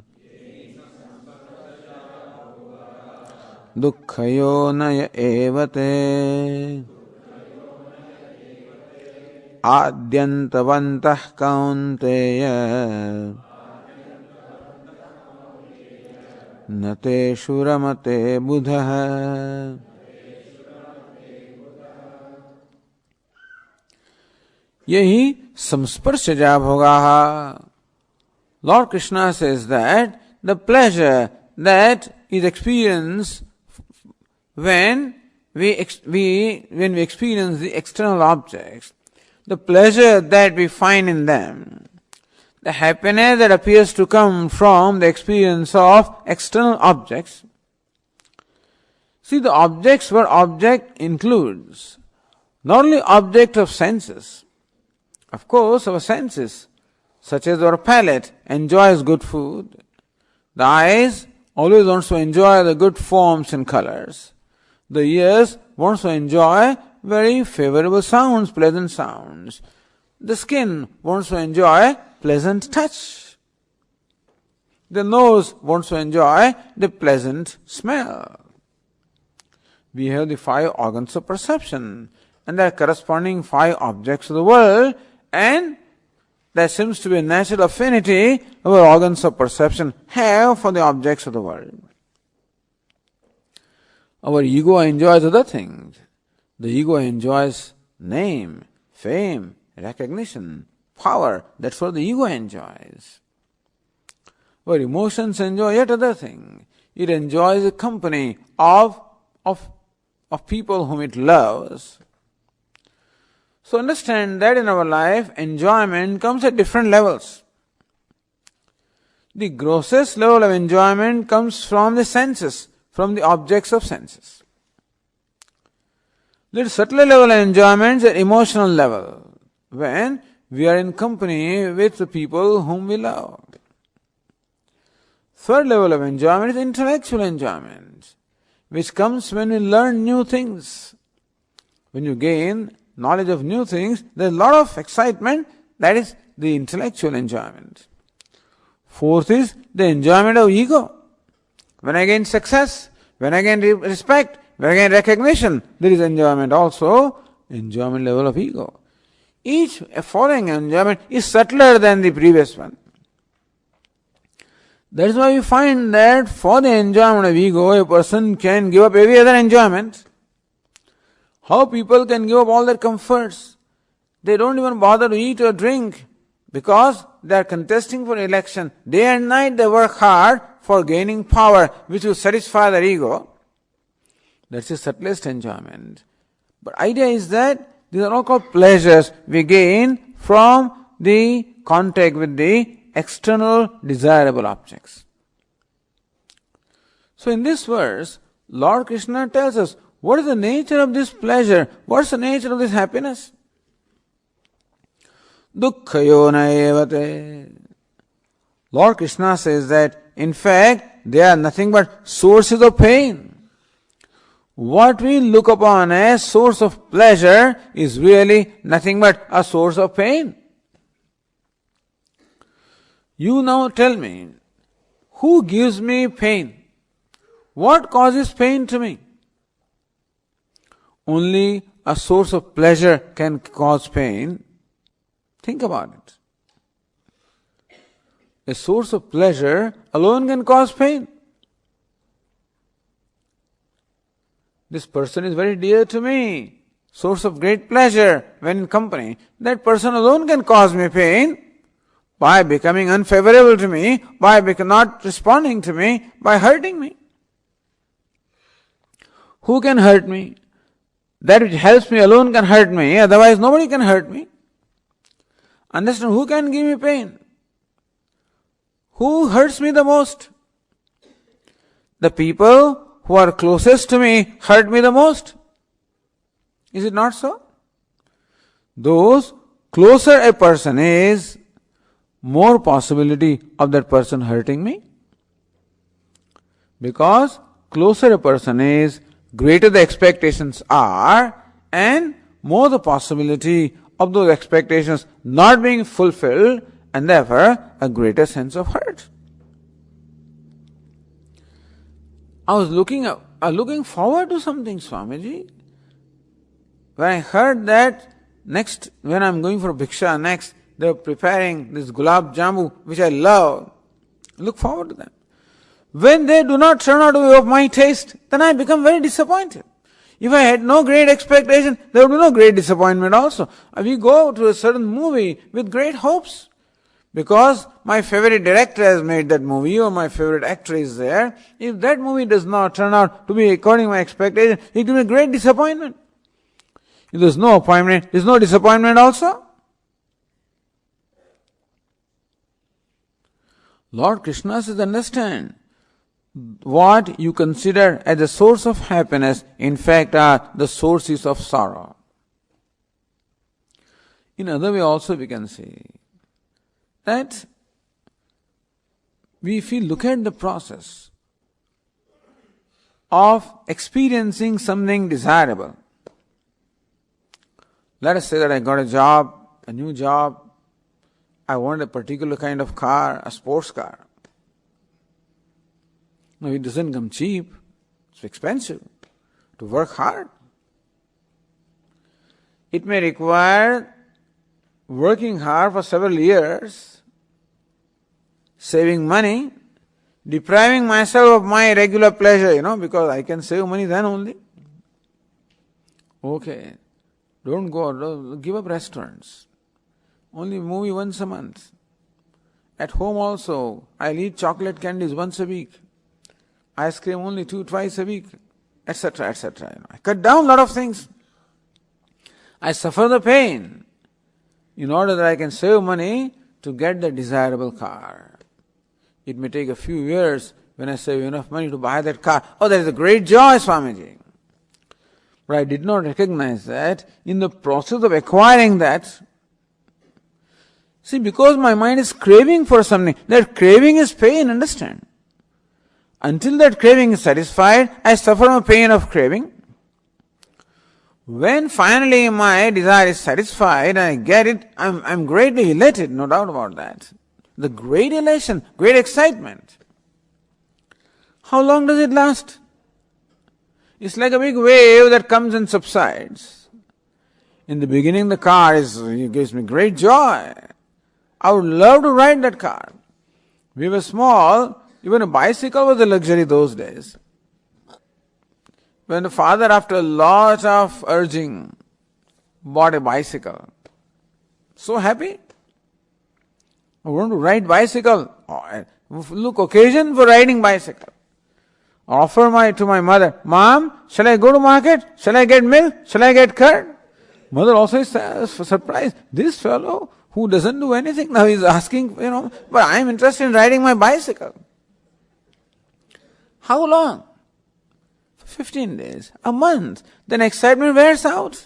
Speaker 1: dukkhayo naya evate Adyantavantah kaunteya Nate shuramate buddha. Yehi samsparshaja bhogaha. Lord Krishna says that the pleasure that is experienced when we experience the external objects, the pleasure that we find in them, the happiness that appears to come from the experience of external objects. See, the objects where object includes not only object of senses. Of course, our senses, such as our palate, enjoys good food. The eyes always wants to enjoy the good forms and colors. The ears wants to enjoy very favorable sounds, pleasant sounds. The skin wants to enjoy pleasant touch. The nose wants to enjoy the pleasant smell. We have the 5 organs of perception, and there are corresponding 5 objects of the world, and there seems to be a natural affinity our organs of perception have for the objects of the world. Our ego enjoys other things. The ego enjoys name, fame, recognition, power. That's what the ego enjoys. Our emotions enjoy yet other thing. It enjoys the company of people whom it loves. So understand that in our life, enjoyment comes at different levels. The grossest level of enjoyment comes from the senses, from the objects of senses. Little subtler level of enjoyment is at emotional level, when we are in company with the people whom we love. Third level of enjoyment is intellectual enjoyment, which comes when we learn new things. When you gain knowledge of new things, there is a lot of excitement, that is the intellectual enjoyment. Fourth is the enjoyment of ego. When I gain success, when I gain respect, when I gain recognition, there is enjoyment also, enjoyment level of ego. Each following enjoyment is subtler than the previous one. That is why we find that for the enjoyment of ego, a person can give up every other enjoyment. How people can give up all their comforts? They don't even bother to eat or drink because they are contesting for election. Day and night they work hard for gaining power which will satisfy their ego. That's the subtlest enjoyment. But idea is that these are all called pleasures we gain from the contact with the external desirable objects. So in this verse, Lord Krishna tells us, what is the nature of this pleasure? What is the nature of this happiness? Dukkhayo na evate. Lord Krishna says that, in fact, they are nothing but sources of pain. What we look upon as source of pleasure is really nothing but a source of pain. You now tell me, who gives me pain? What causes pain to me? Only a source of pleasure can cause pain. Think about it. A source of pleasure alone can cause pain. This person is very dear to me, source of great pleasure when in company. That person alone can cause me pain by becoming unfavorable to me, by not responding to me, by hurting me. Who can hurt me? That which helps me alone can hurt me, otherwise nobody can hurt me. Understand, who can give me pain? Who hurts me the most? The people who are closest to me hurt me the most. Is it not so? Those closer a person is, more possibility of that person hurting me. Because closer a person is, greater the expectations are, and more the possibility of those expectations not being fulfilled, and therefore a greater sense of hurt. I was looking forward to something, Swamiji. When I heard that Next, when I'm going for bhiksha next, they're preparing this gulab jambu, which I love. Look forward to them. When they do not turn out to be of my taste, then I become very disappointed. If I had no great expectation, there would be no great disappointment also. We go to a certain movie with great hopes. Because my favorite director has made that movie or my favorite actor is there. If that movie does not turn out to be according to my expectation, it will be a great disappointment. If there's no appointment, there's no disappointment also. Lord Krishna says, understand, what you consider as the source of happiness, in fact, are the sources of sorrow. In other way also we can say that if we look at the process of experiencing something desirable, let us say that I got a job, a new job, I want a particular kind of car, a sports car. Now it doesn't come cheap, it's expensive to work hard. It may require working hard for several years, saving money, depriving myself of my regular pleasure, because I can save money then only. Okay, don't give up restaurants. Only movie once a month. At home also, I'll eat chocolate candies once a week. Ice cream only twice a week, etc., etc. I cut down a lot of things. I suffer the pain in order that I can save money to get the desirable car. It may take a few years when I save enough money to buy that car. Oh, that is a great joy, Swamiji. But I did not recognize that in the process of acquiring that. See, because my mind is craving for something, that craving is pain, understand? Until that craving is satisfied, I suffer from pain of craving. When finally my desire is satisfied and I get it, I'm greatly elated, no doubt about that. The great elation, great excitement. How long does it last? It's like a big wave that comes and subsides. In the beginning the car gives me great joy. I would love to ride that car. We were small, even a bicycle was a luxury those days. When the father, after a lot of urging, bought a bicycle, so happy. I want to ride bicycle. Look, occasion for riding bicycle. Offer to my mother, Mom, shall I go to market? Shall I get milk? Shall I get curd? Mother also is surprised. This fellow who doesn't do anything now is asking, but I am interested in riding my bicycle. How long? 15 days, a month. Then excitement wears out.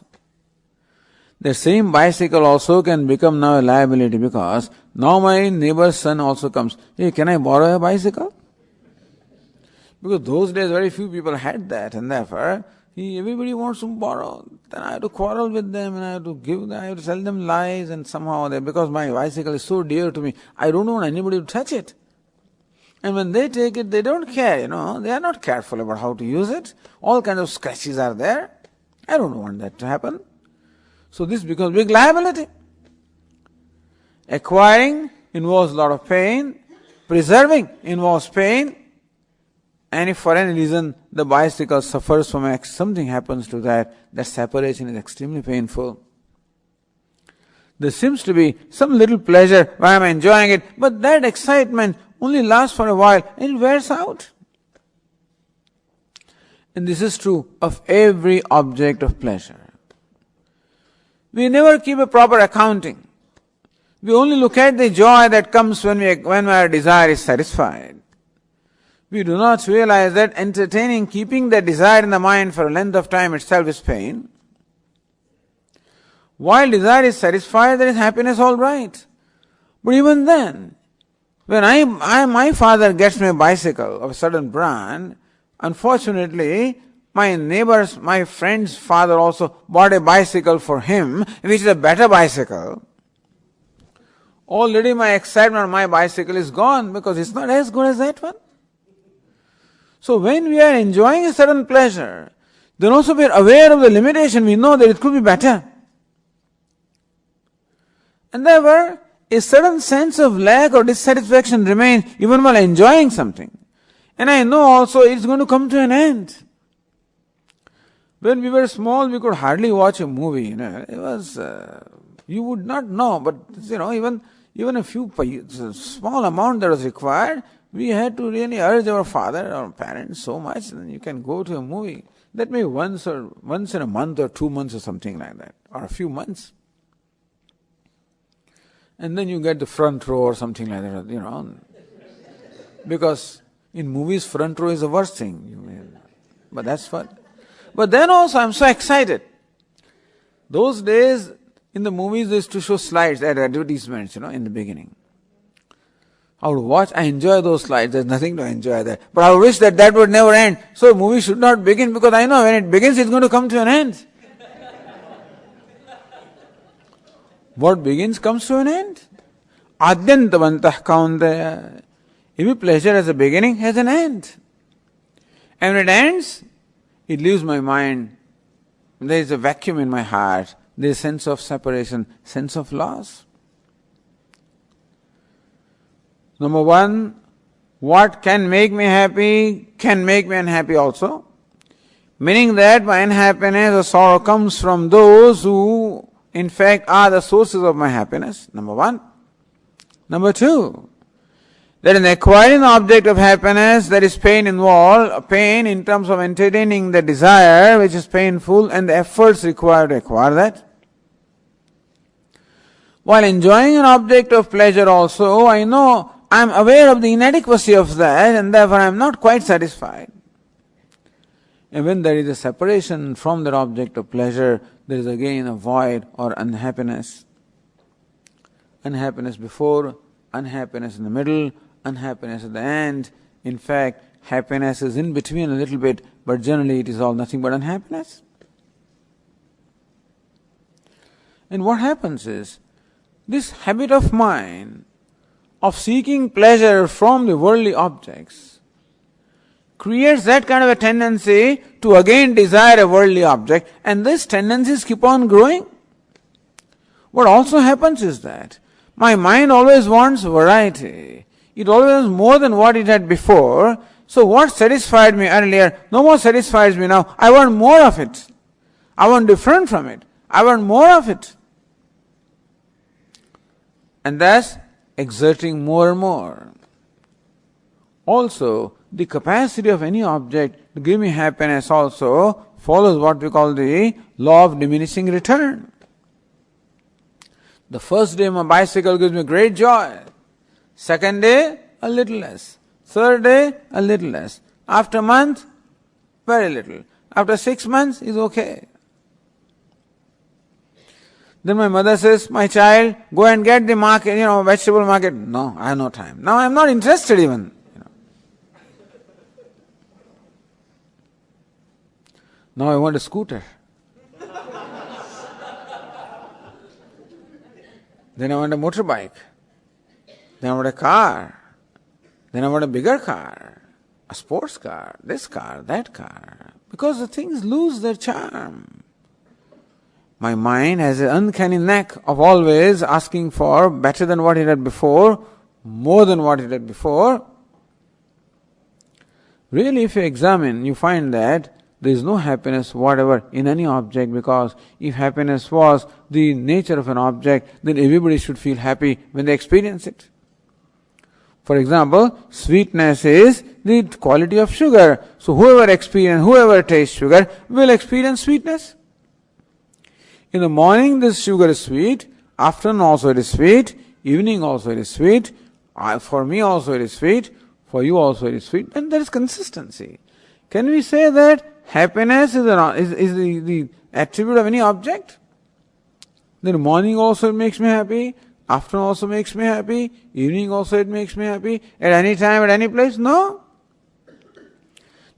Speaker 1: The same bicycle also can become now a liability because now my neighbor's son also comes. Hey, can I borrow a bicycle? Because those days very few people had that, and therefore everybody wants to borrow. Then I have to quarrel with them, and I have to tell them lies, and somehow because my bicycle is so dear to me, I don't want anybody to touch it. And when they take it, they don't care, they are not careful about how to use it. All kinds of scratches are there. I don't want that to happen. So this becomes big liability. Acquiring involves a lot of pain. Preserving involves pain. And if for any reason the bicycle suffers from something happens to that separation is extremely painful. There seems to be some little pleasure while I'm enjoying it, but that excitement only lasts for a while and it wears out. And this is true of every object of pleasure. We never keep a proper accounting. We only look at the joy that comes when our desire is satisfied. We do not realize that keeping the desire in the mind for a length of time itself is pain. While desire is satisfied, there is happiness, all right. But even then, when my father gets me a bicycle of a certain brand, unfortunately, my friend's father also bought a bicycle for him, which is a better bicycle. Already my excitement on my bicycle is gone because it's not as good as that one. So when we are enjoying a certain pleasure, then also we are aware of the limitation. We know that it could be better. And therefore, a certain sense of lack or dissatisfaction remains even while enjoying something. And I know also it's going to come to an end. When we were small, we could hardly watch a movie. It was, you would not know, but even a few small amount that was required, we had to really urge our father or parents so much, then you can go to a movie. That may be once in a month or 2 months or something like that, or a few months. And then you get the front row or something like that, Because in movies, front row is the worst thing. But that's fun. But then also I'm so excited. Those days in the movies they used to show slides, advertisements, in the beginning. I would watch, I enjoy those slides, there's nothing to enjoy there. But I wish that would never end. So a movie should not begin because I know when it begins it's going to come to an end. What begins comes to an end. Adyantavantah kaunteya. Every pleasure has a beginning, has an end. And when it ends, it leaves my mind. There is a vacuum in my heart. There is a sense of separation, sense of loss. Number one, what can make me happy can make me unhappy also. Meaning that my unhappiness or sorrow comes from those who in fact are the sources of my happiness. Number one. Number two, that in acquiring the object of happiness there is pain involved, pain in terms of entertaining the desire which is painful and the efforts required to acquire that. While enjoying an object of pleasure also, I know I am aware of the inadequacy of that and therefore I am not quite satisfied. And when there is a separation from that object of pleasure, there is again a void or unhappiness. Unhappiness before, unhappiness in the middle, unhappiness at the end. In fact, happiness is in between a little bit, but generally it is all nothing but unhappiness. And what happens is, this habit of mine of seeking pleasure from the worldly objects creates that kind of a tendency to again desire a worldly object, and these tendencies keep on growing. What also happens is that my mind always wants variety. It always wants more than what it had before. So what satisfied me earlier no more satisfies me now. I want more of it. I want different from it. I want more of it. And thus exerting more and more. Also, the capacity of any object to give me happiness also follows what we call the law of diminishing return. The first day my bicycle gives me great joy. Second day, a little less. Third day, a little less. After a month, very little. After 6 months, is okay. Then my mother says, my child, go and get the market, vegetable market. No, I have no time. Now I am not interested even. Now I want a scooter. Then I want a motorbike. Then I want a car. Then I want a bigger car. A sports car. This car, that car. Because the things lose their charm. My mind has an uncanny knack of always asking for better than what it had before, more than what it had before. Really, if you examine, you find that there is no happiness whatever in any object, because if happiness was the nature of an object, then everybody should feel happy when they experience it. For example, sweetness is the quality of sugar. So whoever tastes sugar will experience sweetness. In the morning this sugar is sweet, afternoon also it is sweet, evening also it is sweet, for me also it is sweet, for you also it is sweet, and there is consistency. Can we say that happiness is the attribute of any object? Then morning also it makes me happy, afternoon also makes me happy, evening also it makes me happy, at any time, at any place? No.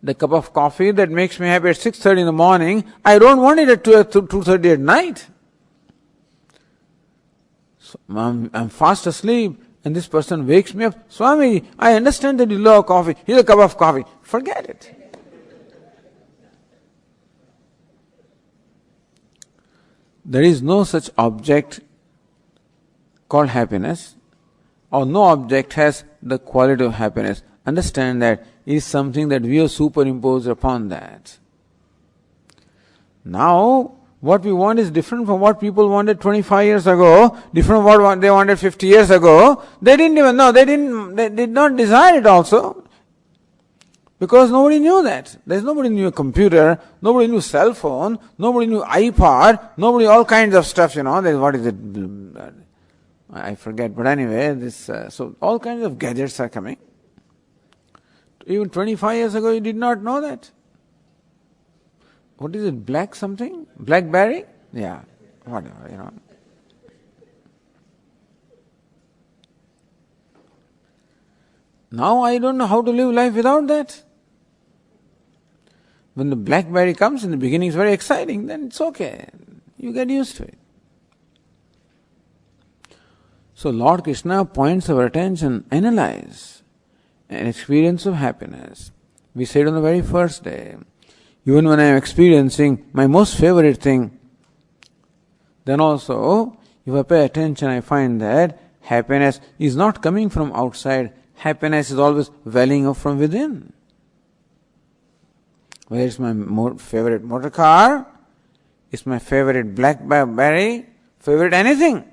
Speaker 1: The cup of coffee that makes me happy at 6:30 in the morning, I don't want it at 2:30 at night. So I'm fast asleep and this person wakes me up. Swami, I understand that you love coffee. Here's a cup of coffee. Forget it. There is no such object called happiness, or no object has the quality of happiness. Understand that it is something that we have superimposed upon that. Now, what we want is different from what people wanted 25 years ago, different from what they wanted 50 years ago. They didn't even know, they did not desire it also. Because nobody knew that. There's nobody knew a computer, nobody knew cell phone, nobody knew iPod, nobody all kinds of stuff, what is it? I forget, but anyway, so all kinds of gadgets are coming. Even 25 years ago you did not know that. What is it, black something? Blackberry? Yeah, whatever, Now I don't know how to live life without that. When the Blackberry comes in the beginning, it's very exciting, then it's okay. You get used to it. So Lord Krishna points our attention, analyze an experience of happiness. We said on the very first day, even when I am experiencing my most favorite thing, then also, if I pay attention, I find that happiness is not coming from outside. Happiness is always welling up from within. Whether it's my favorite motor car, it's my favorite Blackberry, favorite anything.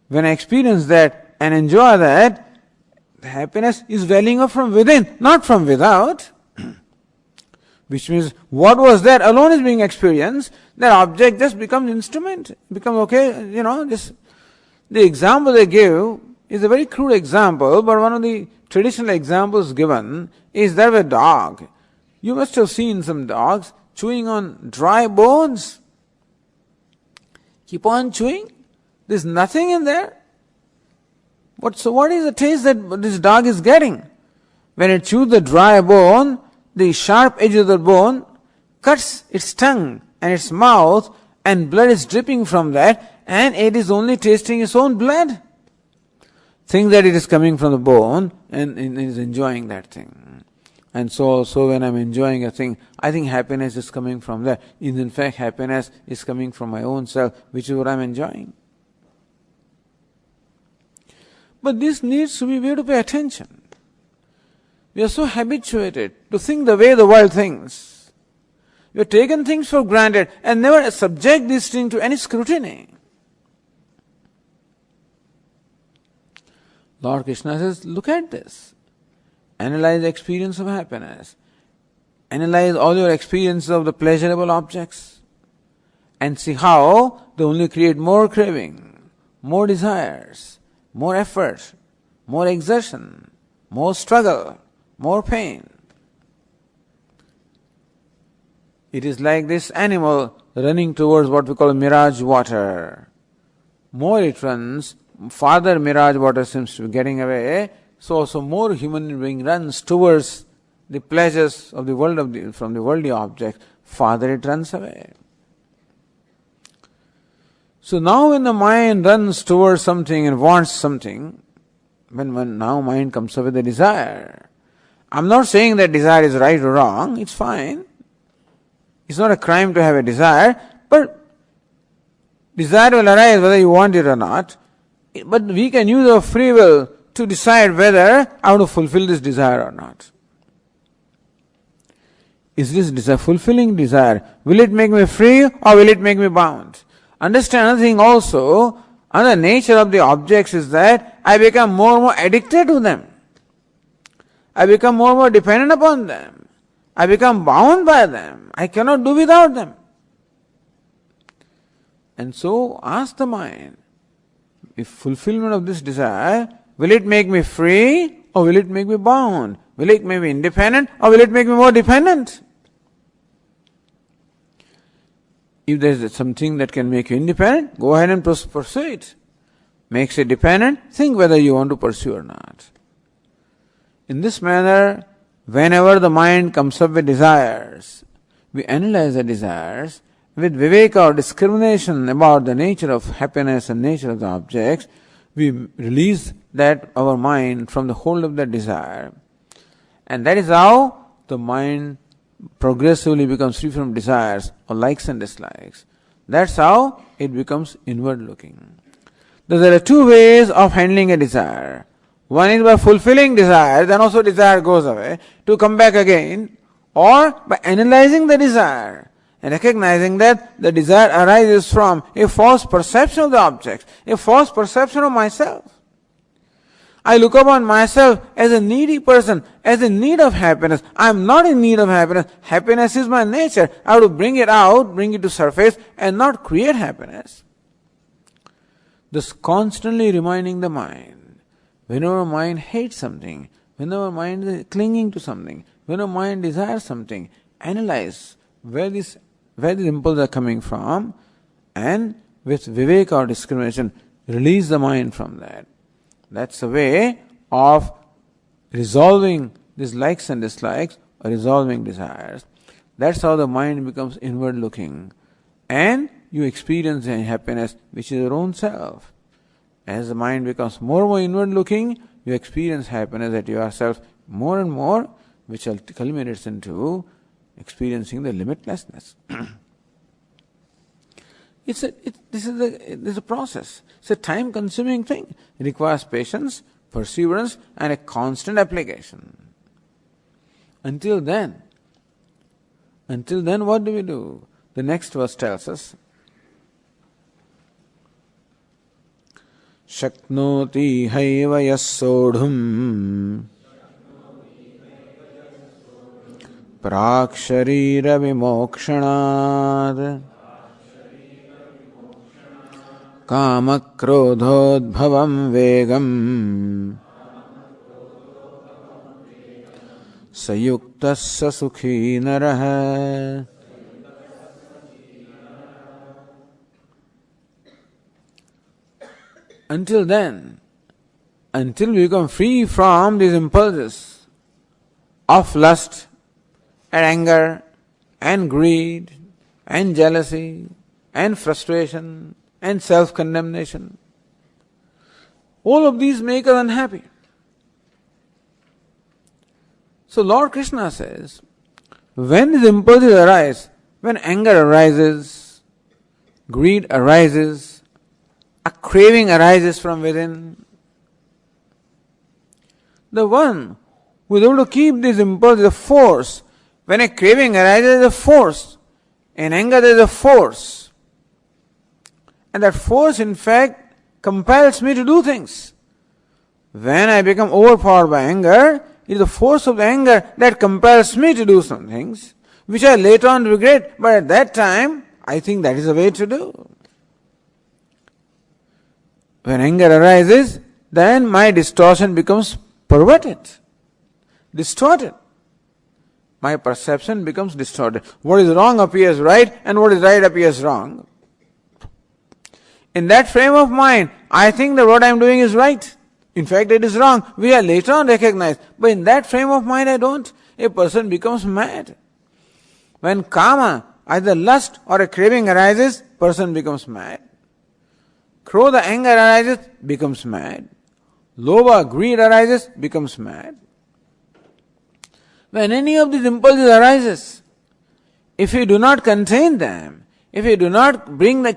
Speaker 1: When I experience that and enjoy that, the happiness is welling up from within, not from without. Which means what was there alone is being experienced, that object just becomes instrument, becomes okay, just the example they give is a very crude example, but one of the traditional examples given is that of a dog. You must have seen some dogs chewing on dry bones. Keep on chewing. There's nothing in there. So what is the taste that this dog is getting? When it chews the dry bone, the sharp edge of the bone cuts its tongue and its mouth, and blood is dripping from that, and it is only tasting its own blood. Think that it is coming from the bone, and it is enjoying that thing. And so when I'm enjoying a thing, I think happiness is coming from there. In fact, happiness is coming from my own self, which is what I'm enjoying. But this needs to be, we have to pay attention. We are so habituated to think the way the world thinks. We have taken things for granted and never subject this thing to any scrutiny. Lord Krishna says, look at this. Analyze the experience of happiness. Analyze all your experiences of the pleasurable objects. And see how they only create more craving, more desires, more effort, more exertion, more struggle, more pain. It is like this animal running towards what we call mirage water. More it runs, farther mirage water seems to be getting away. So more human being runs towards the pleasures of the world from the worldly objects, farther it runs away. So now when the mind runs towards something and wants something, when now mind comes up with a desire, I'm not saying that desire is right or wrong, it's fine. It's not a crime to have a desire, but desire will arise whether you want it or not. But we can use our free will to decide whether I want to fulfill this desire or not. Is this desire fulfilling desire? Will it make me free or will it make me bound? Understand another thing also, another nature of the objects is that I become more and more addicted to them. I become more and more dependent upon them. I become bound by them. I cannot do without them. And so ask the mind, if fulfillment of this desire, will it make me free or will it make me bound? Will it make me independent or will it make me more dependent? If there is something that can make you independent, go ahead and pursue it. Makes you dependent, think whether you want to pursue or not. In this manner, whenever the mind comes up with desires, we analyze the desires with viveka or discrimination about the nature of happiness and nature of the objects. We release that our mind from the hold of that desire. And that is how the mind progressively becomes free from desires or likes and dislikes. That's how it becomes inward looking. there are two ways of handling a desire. One is by fulfilling desire, then also desire goes away, to come back again, or by analyzing the desire and recognizing that the desire arises from a false perception of the object, a false perception of myself. I look upon myself as a needy person, as in need of happiness. I am not in need of happiness. Happiness is my nature. I have to bring it out, bring it to surface, and not create happiness. Thus constantly reminding the mind, whenever mind hates something, whenever mind is clinging to something, whenever mind desires something, analyze where these impulses are coming from, and with viveka or discrimination, release the mind from that. That's the way of resolving these likes and dislikes, or resolving desires. That's how the mind becomes inward looking, and you experience the happiness which is your own self. As the mind becomes more and more inward looking, you experience happiness at yourself more and more, which culminates into experiencing the limitlessness. This is a process. It's a time-consuming thing. It requires patience, perseverance, and a constant application. Until then, what do we do? The next verse tells us, Shaknoti haiva yassodhum prak sharira vimokshanad kama krodhodbhavam vegam sayuktasya sukhi narah. Until then, until we become free from these impulses of lust and anger and greed and jealousy and frustration and self-condemnation, all of these make us unhappy. So Lord Krishna says, when these impulses arise, when anger arises, greed arises, a craving arises from within, the one who is able to keep this impulse is a force. When a craving arises, there is a force. In anger, there is a force. And that force, in fact, compels me to do things. When I become overpowered by anger, it is the force of the anger that compels me to do some things, which I later on regret, but at that time, I think that is the way to do. When anger arises, then my distortion becomes perverted, distorted. My perception becomes distorted. What is wrong appears right, and what is right appears wrong. In that frame of mind, I think that what I am doing is right. In fact, it is wrong. We are later on recognized. But in that frame of mind, I don't. A person becomes mad. When kama, either lust or a craving arises, person becomes mad. Krodha, anger arises, becomes mad. Lobha, greed arises, becomes mad. When any of these impulses arises, if you do not contain them, if you do not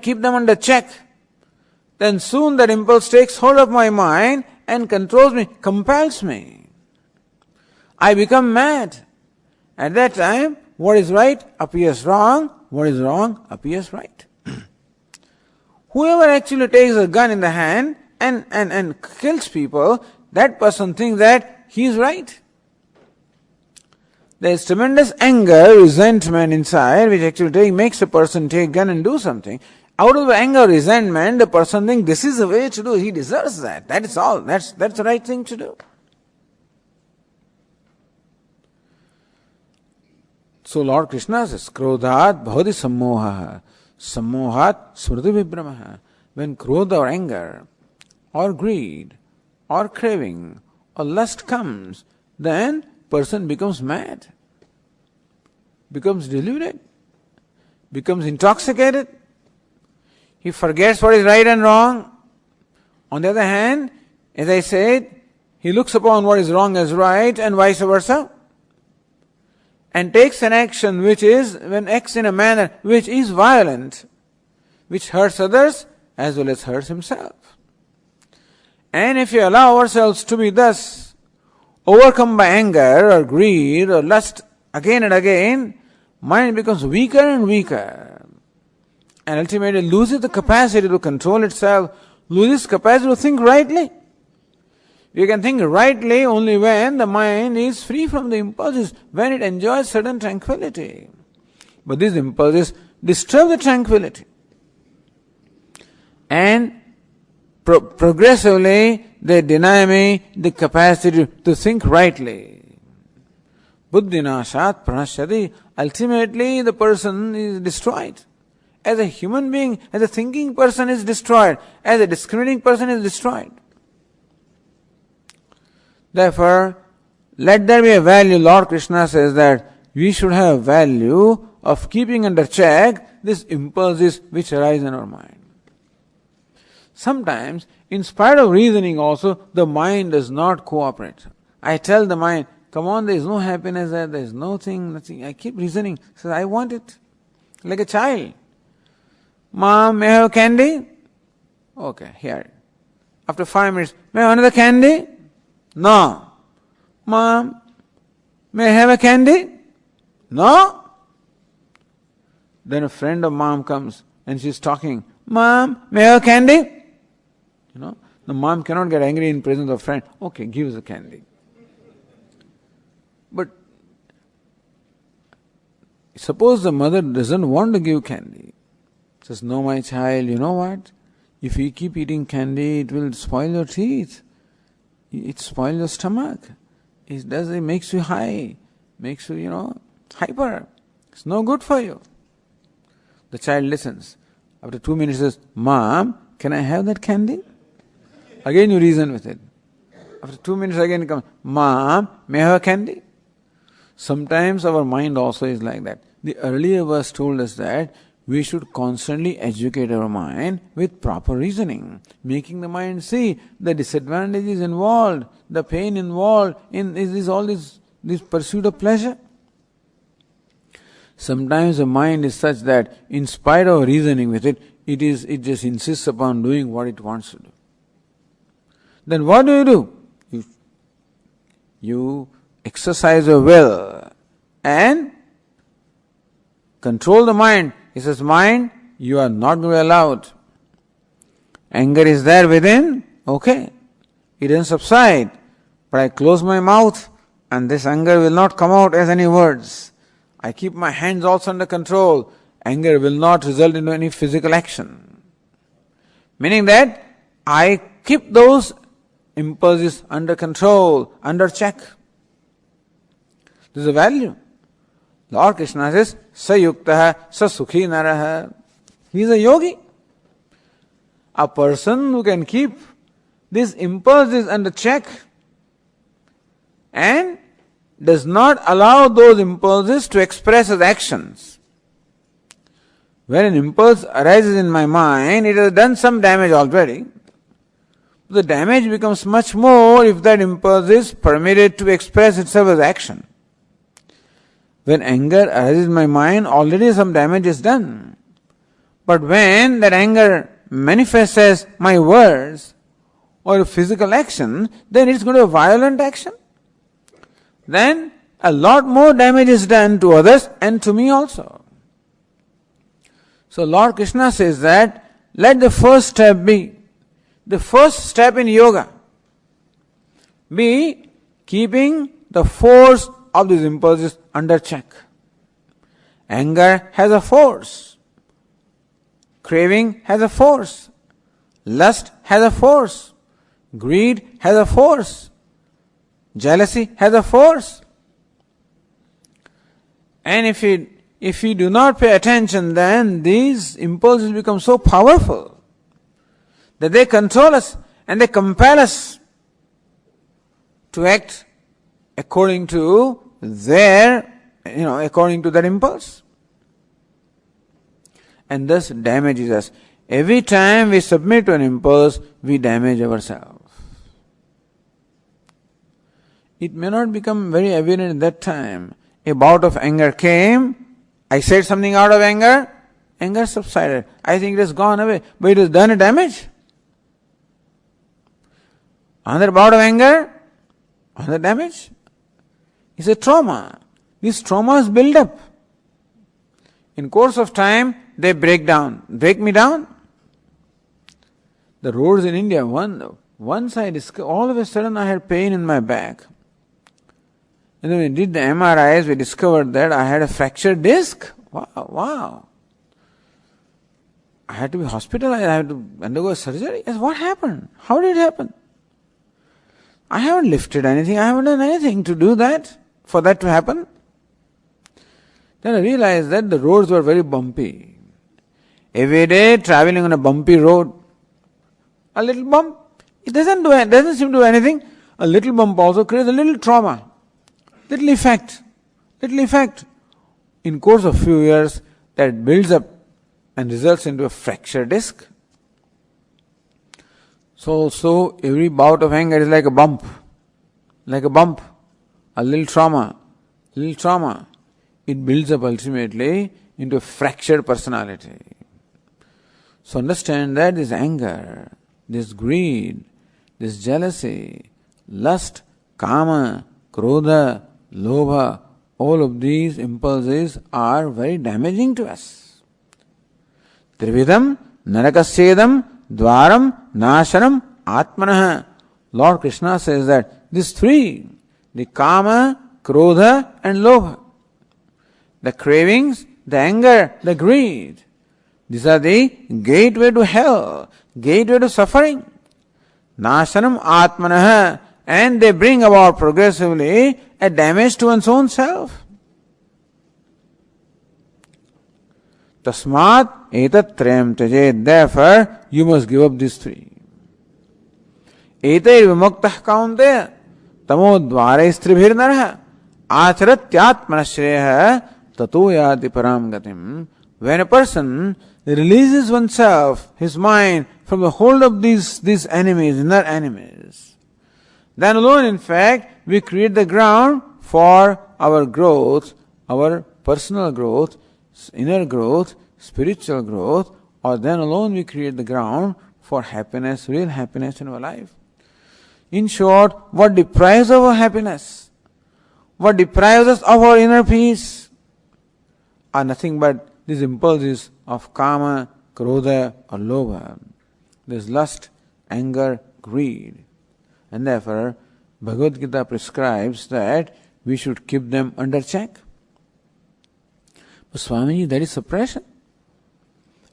Speaker 1: keep them under check, then soon that impulse takes hold of my mind and controls me, compels me. I become mad. At that time, what is right appears wrong, what is wrong appears right. Whoever actually takes a gun in the hand and kills people, that person thinks that he is right. There is tremendous anger, resentment inside, which actually makes a person take a gun and do something. Out of anger, resentment, the person thinks this is the way to do. He deserves that. That is all. That's the right thing to do. So Lord Krishna says, Krodhat bhavati sammoha, sammohat smriti vibhramaha. When krodha or anger or greed or craving or lust comes, then person becomes mad, becomes deluded, becomes intoxicated. He forgets what is right and wrong. On the other hand, as I said, he looks upon what is wrong as right and vice versa, and takes an action acts in a manner which is violent, which hurts others as well as hurts himself. And if we allow ourselves to be thus overcome by anger or greed or lust again and again, mind becomes weaker and weaker. And ultimately loses the capacity to control itself, loses capacity to think rightly. You can think rightly only when the mind is free from the impulses, when it enjoys certain tranquility. But these impulses disturb the tranquility. And progressively they deny me the capacity to think rightly. Buddhinashat pranashyati. Ultimately the person is destroyed. As a human being, as a thinking person is destroyed. As a discriminating person is destroyed. Therefore, let there be a value. Lord Krishna says that we should have value of keeping under check these impulses which arise in our mind. Sometimes, in spite of reasoning also, the mind does not cooperate. I tell the mind, come on, there is no happiness there, there is nothing. I keep reasoning. Says, I want it. Like a child. Mom, may I have candy? Okay, here. After 5 minutes, may I have another candy? No. Mom, may I have a candy? No. Then a friend of mom comes and she's talking. Mom, may I have candy? The mom cannot get angry in presence of friend. Okay, give us a candy. But suppose the mother doesn't want to give candy. Says, no, my child, you know what? If you keep eating candy, it will spoil your teeth. It spoils your stomach. It makes you high. Makes you, hyper. It's no good for you. The child listens. After 2 minutes says, Mom, can I have that candy? Again you reason with it. After 2 minutes again it comes, Mom, may I have a candy? Sometimes our mind also is like that. The earlier verse told us that we should constantly educate our mind with proper reasoning, making the mind see the disadvantages involved, the pain involved in all this pursuit of pleasure. Sometimes the mind is such that in spite of reasoning with it, it just insists upon doing what it wants to do. Then what do? You exercise your will and control the mind. He says, mind, you are not going to be allowed. Anger is there within, okay. It doesn't subside. But I close my mouth and this anger will not come out as any words. I keep my hands also under control. Anger will not result into any physical action. Meaning that I keep those impulses under control, under check. This is a value. Lord Krishna says, Sayuktaha Sasukhi Naraha. He is a yogi. A person who can keep these impulses under check and does not allow those impulses to express as actions. When an impulse arises in my mind, it has done some damage already. The damage becomes much more if that impulse is permitted to express itself as action. When anger arises in my mind, already some damage is done. But when that anger manifests as my words or a physical action, then it's going to be a violent action. Then a lot more damage is done to others and to me also. So Lord Krishna says that let the first step be, the first step in yoga, be keeping the force of these impulses under check. Anger has a force. Craving has a force. Lust has a force. Greed has a force. Jealousy has a force. And if we do not pay attention, then these impulses become so powerful that they control us and they compel us to act according to according to that impulse. And thus damages us. Every time we submit to an impulse, we damage ourselves. It may not become very evident at that time. A bout of anger came, I said something out of anger, anger subsided. I think it has gone away, but it has done a damage. Another bout of anger, another damage. It's a trauma. These traumas build up. In course of time, they break me down. The roads in India, once I discovered, all of a sudden I had pain in my back. And when we did the MRIs, we discovered that I had a fractured disc. Wow. I had to be hospitalized, I had to undergo surgery. Yes, what happened? How did it happen? I haven't lifted anything, I haven't done anything to do that, for that to happen. Then I realized that the roads were very bumpy. Every day traveling on a bumpy road, a little bump, it doesn't seem to do anything. A little bump also creates a little trauma, little effect. In course of few years, that builds up and results into a fractured disc. So every bout of anger is like a bump, a little trauma. It builds up ultimately into a fractured personality. So understand that this anger, this greed, this jealousy, lust, kama, krodha, lobha, all of these impulses are very damaging to us. Trividam narakasjedam dvaram nashanam atmanah. Lord Krishna says that these three, the kama, krodha and lobha, the cravings, the anger, the greed, these are the gateway to hell, gateway to suffering. Nashanam atmanah, and they bring about progressively a damage to one's own self. Tasmat etat trayam tyajet, therefore you must give up these three. Etair vimuktah kaunteya tamo dvaraistribhir narah acharatyatmanashreya tato yati param gatim. When a person releases oneself, his mind, from the hold of these enemies, inner enemies, then alone, in fact, we create the ground for our growth, our personal growth, inner growth, spiritual growth, or then alone we create the ground for happiness, real happiness in our life. In short, what deprives of our happiness, what deprives us of our inner peace, are nothing but these impulses of kama, krodha or lobha. There's lust, anger, greed. And therefore, Bhagavad Gītā prescribes that we should keep them under check. But Swamiji, that is suppression.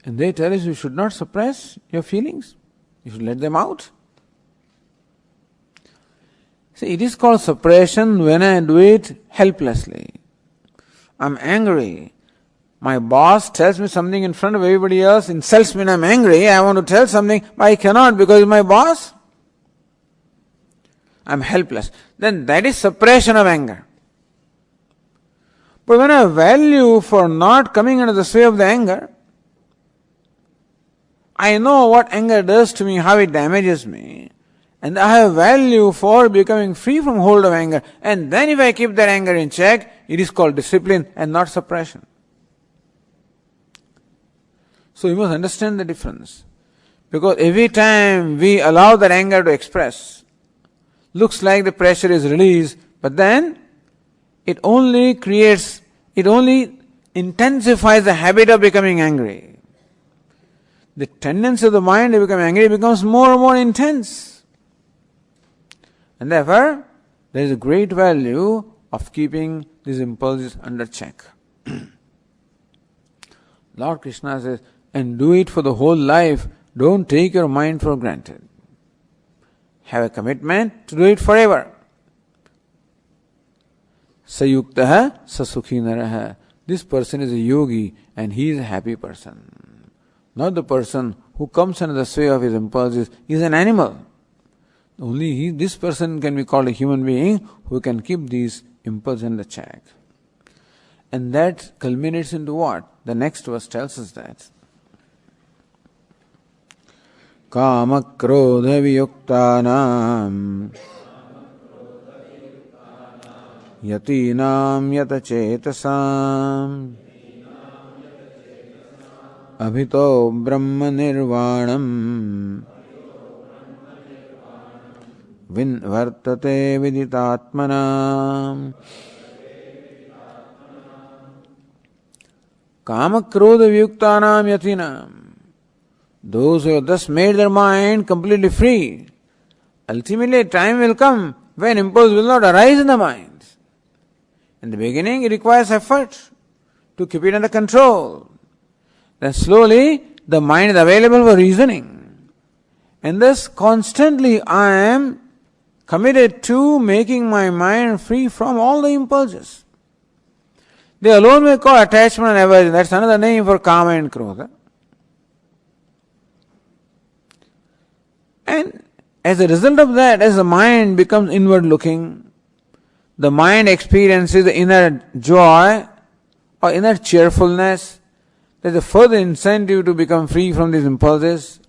Speaker 1: And they tell us you should not suppress your feelings. You should let them out. See, it is called suppression when I do it helplessly. I'm angry. My boss tells me something in front of everybody else, insults me and I'm angry. I want to tell something, but I cannot because he's my boss. I'm helpless. Then that is suppression of anger. But when I value for not coming under the sway of the anger, I know what anger does to me, how it damages me, and I have value for becoming free from hold of anger. And then if I keep that anger in check, it is called discipline and not suppression. So you must understand the difference. Because every time we allow that anger to express, looks like the pressure is released, but then it only intensifies the habit of becoming angry. The tendency of the mind to become angry becomes more and more intense. And therefore, there is a great value of keeping these impulses under check. Lord Krishna says, and do it for the whole life. Don't take your mind for granted. Have a commitment to do it forever. Sayuktaha sasukhi naraha. This person is a yogi and he is a happy person. Not the person who comes under the sway of his impulses. He is an animal. Only this person can be called a human being who can keep these impulses under check. And that culminates into what? The next verse tells us that. Kama krodha viyuktanam yatinam yatachetasam abhito brahma nirvanam vartate viditatmana. Kama krodha vyuktanam yatinam. Those who have thus made their mind completely free, ultimately a time will come when impulse will not arise in the mind. In the beginning, it requires effort to keep it under control. Then slowly, the mind is available for reasoning. And thus, constantly, I am committed to making my mind free from all the impulses. They alone may cause attachment and aversion. That's another name for kama and krodha. And as a result of that, as the mind becomes inward looking, the mind experiences the inner joy or inner cheerfulness. There's a further incentive to become free from these impulses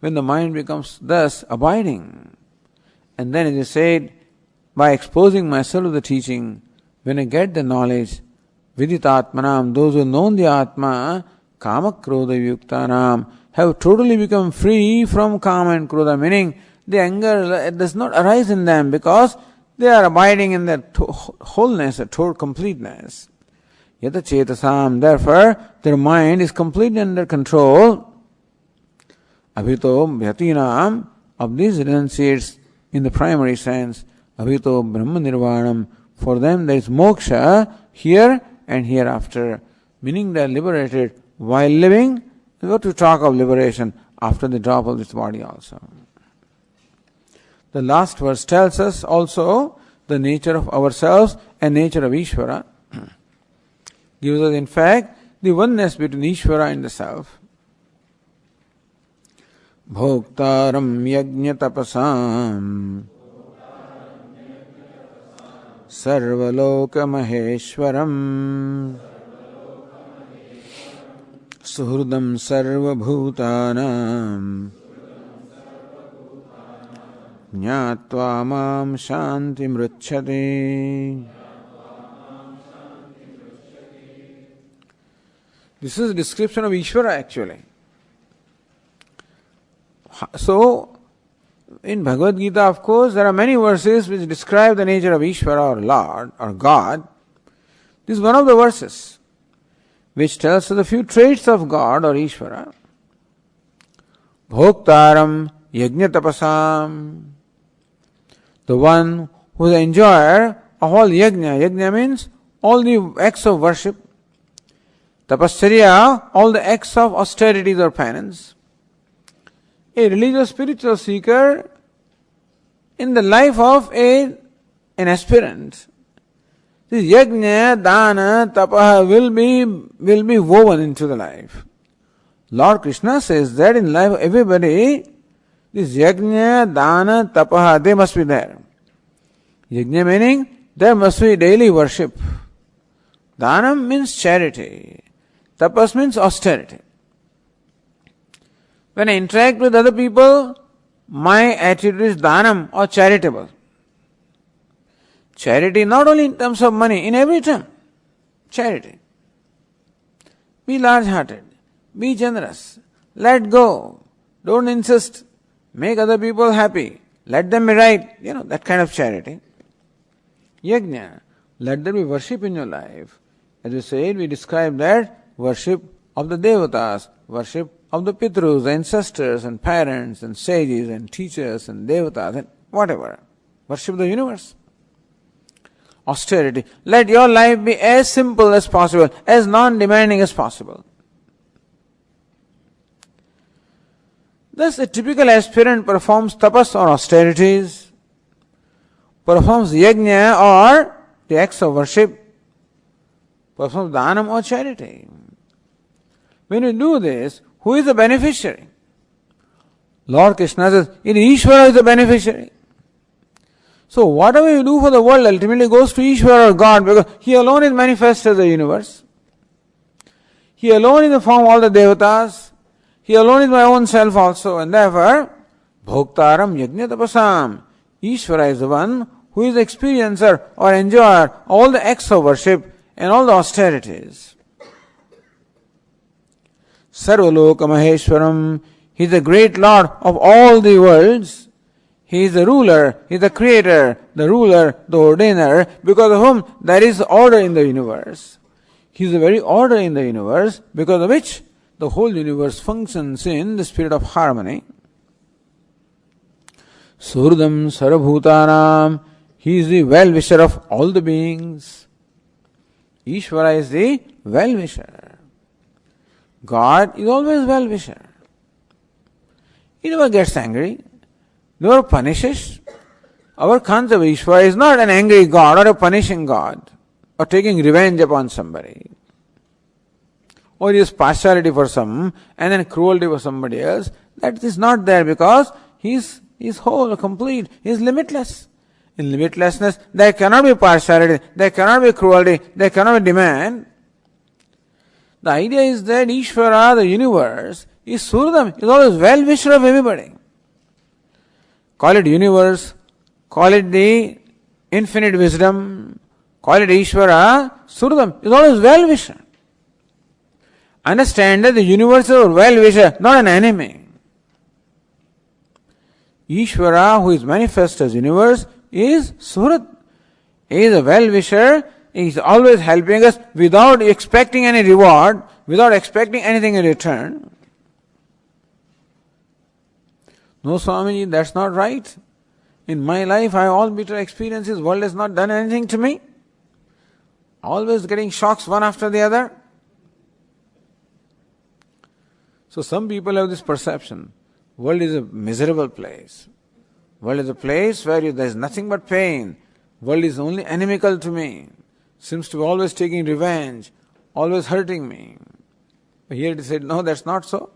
Speaker 1: when the mind becomes thus abiding. And then it is said, by exposing myself to the teaching, when I get the knowledge, viditatmanam, those who have known the Atma, kama krodha yuktanam, have totally become free from kama and krodha, meaning the anger does not arise in them because they are abiding in their wholeness, their total completeness. Yata chetasam, therefore, their mind is completely under control. Abhito bhyatinam, of these renunciates in the primary sense, abhito brahma nirvanam, for them there is moksha here and hereafter, meaning they are liberated while living. What to talk of liberation after the drop of this body also. The last verse tells us also the nature of ourselves and nature of Ishvara. Gives us in fact the oneness between Ishvara and the self. Bhoktaram yajna tapasam sarvaloka maheshwaram suhridam sarvabhutanam jnatva mam shanti mricchati. This is a description of Ishvara actually. So, in Bhagavad Gītā, of course, there are many verses which describe the nature of Ishvara or Lord or God. This is one of the verses which tells us a few traits of God or Ishvara. Bhoktaram yajna tapasam, the one who is the enjoyer of all yajna. Yajna means all the acts of worship. Tapasarya, all the acts of austerities or penance. A religious spiritual seeker in the life of an aspirant, this yajna, dana, tapaha will be woven into the life. Lord Krishna says that in life of everybody, this yajna, dana, tapaha, they must be there. Yajna meaning there must be daily worship. Dhanam means charity. Tapas means austerity. When I interact with other people, my attitude is dhanam or charitable. Charity not only in terms of money, in every term. Charity. Be large-hearted. Be generous. Let go. Don't insist. Make other people happy. Let them be right. That kind of charity. Yajna. Let there be worship in your life. As we said, we describe that worship of the devatas, worship of the pitrus, ancestors and parents and sages and teachers and devatas and whatever. Worship the universe. Austerity. Let your life be as simple as possible, as non-demanding as possible. Thus, a typical aspirant performs tapas or austerities, performs yajna or the acts of worship, performs dhanam or charity. When you do this, who is the beneficiary? Lord Krishna says, Ishvara is the beneficiary. So whatever you do for the world ultimately goes to Ishvara or God, because He alone is manifest as the universe. He alone is the form of all the devatas. He alone is my own self also, and therefore, Bhoktaram yajna tapasam. Ishvara is the one who is the experiencer or enjoyer of all the acts of worship and all the austerities. Sarvaloka Maheshwaram, He is the great Lord of all the worlds. He is the ruler, He is the creator, the ruler, the ordainer, because of whom there is order in the universe. He is the very order in the universe, because of which the whole universe functions in the spirit of harmony. Surdam Sarabhutanam, He is the well-wisher of all the beings. Ishvara is the well-wisher. God is always well-wisher. He never gets angry, never punishes. Our concept of Ishvara is not an angry God or a punishing God or taking revenge upon somebody. Or he has partiality for some and then cruelty for somebody else. That is not there because he is whole, complete, he is limitless. In limitlessness, there cannot be partiality, there cannot be cruelty, there cannot be demand. The idea is that Ishvara, the universe, is Surdam, is always well-wisher of everybody. Call it universe, call it the infinite wisdom, call it Ishvara, Surdam is always well-wisher. Understand that the universe is a well-wisher, not an enemy. Ishvara, who is manifest as universe, is Surat. He is a well-wisher. He is always helping us without expecting any reward, without expecting anything in return. No, Swamiji, that's not right. In my life, I have all bitter experiences. World has not done anything to me. Always getting shocks one after the other. So some people have this perception. World is a miserable place. World is a place where there is nothing but pain. World is only inimical to me. Seems to be always taking revenge, always hurting me. But here it is said, no, that's not so.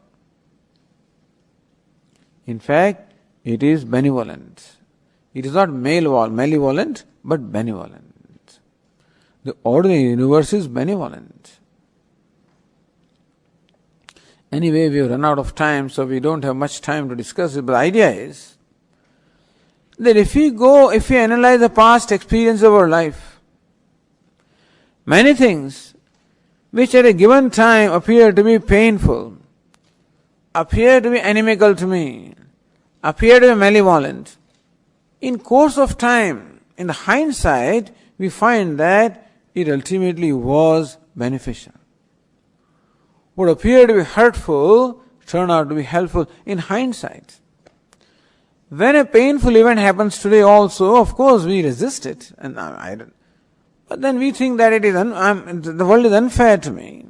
Speaker 1: In fact, it is benevolent. It is not malevolent, but benevolent. The order of the universe is benevolent. Anyway, we have run out of time, so we don't have much time to discuss it. But the idea is that if we analyze the past experience of our life, many things which at a given time appear to be painful, appear to be inimical to me, appear to be malevolent, in course of time, in the hindsight, we find that it ultimately was beneficial. What appeared to be hurtful turned out to be helpful in hindsight. When a painful event happens today also, of course we resist it. But then we think that the world is unfair to me.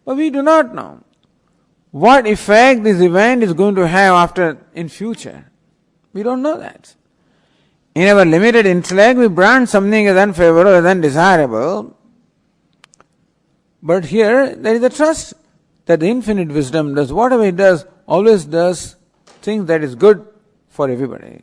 Speaker 1: But we do not know what effect this event is going to have in future. We don't know that. In our limited intellect, we brand something as unfavorable, as undesirable. But here, there is a trust that the infinite wisdom does whatever it does, always does things that is good for everybody.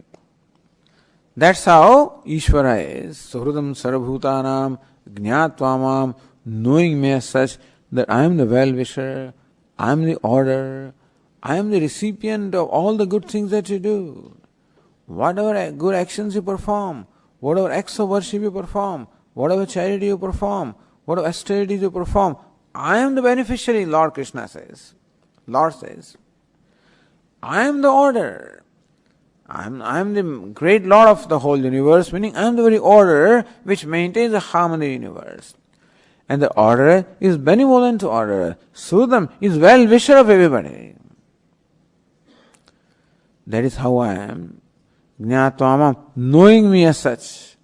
Speaker 1: That's how Ishvara is. Suhridam sarabhutanam jñātvamam, knowing me as such that I am the well-wisher, I am the order, I am the recipient of all the good things that you do. Whatever good actions you perform, whatever acts of worship you perform, whatever charity you perform, whatever austerities you perform, I am the beneficiary, Lord Krishna says. Lord says, I am the order. I am the great Lord of the whole universe, meaning I am the very order which maintains the harmony of the universe. And the order is benevolent order. Sudam is well-wisher of everybody. That is how I am. Jñātvamam, knowing me as such.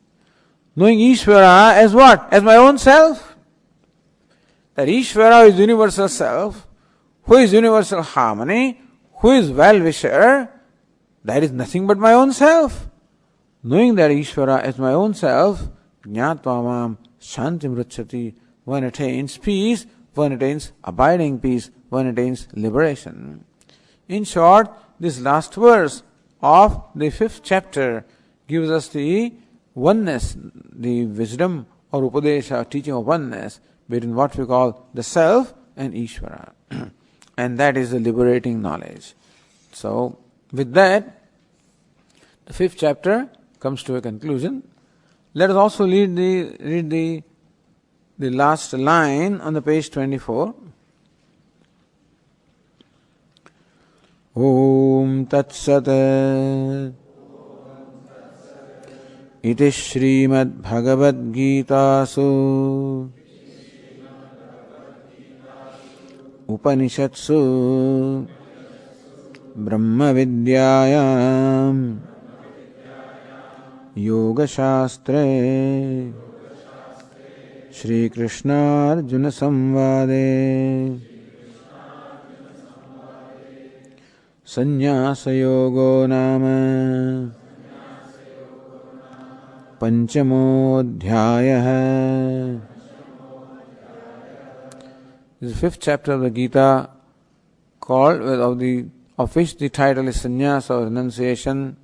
Speaker 1: Knowing Ishvara as what? As my own self. That Ishvara is universal self, who is universal harmony, who is well-wisher, that is nothing but my own self. Knowing that Ishvara as my own self, jñātvamam shantim rucchati, one attains peace, one attains abiding peace, one attains liberation. In short, this last verse of the 5th chapter gives us the oneness, the wisdom or upadesha, teaching of oneness between what we call the self and Ishvara. And that is the liberating knowledge. So, with that, the 5th chapter comes to a conclusion. Let us also read the last line on the page 24. Om Tat Sat. Iti Śrīmad Bhagavad Gītā Su Upanishadsu Brahma Vidyāyam Yoga Shastre Shri Krishna Arjuna Samvade Sannyasa Yogo Nama Panchamodhyāyah. This is the fifth chapter of the Gītā, called of which the title is Sannyasa or Renunciation.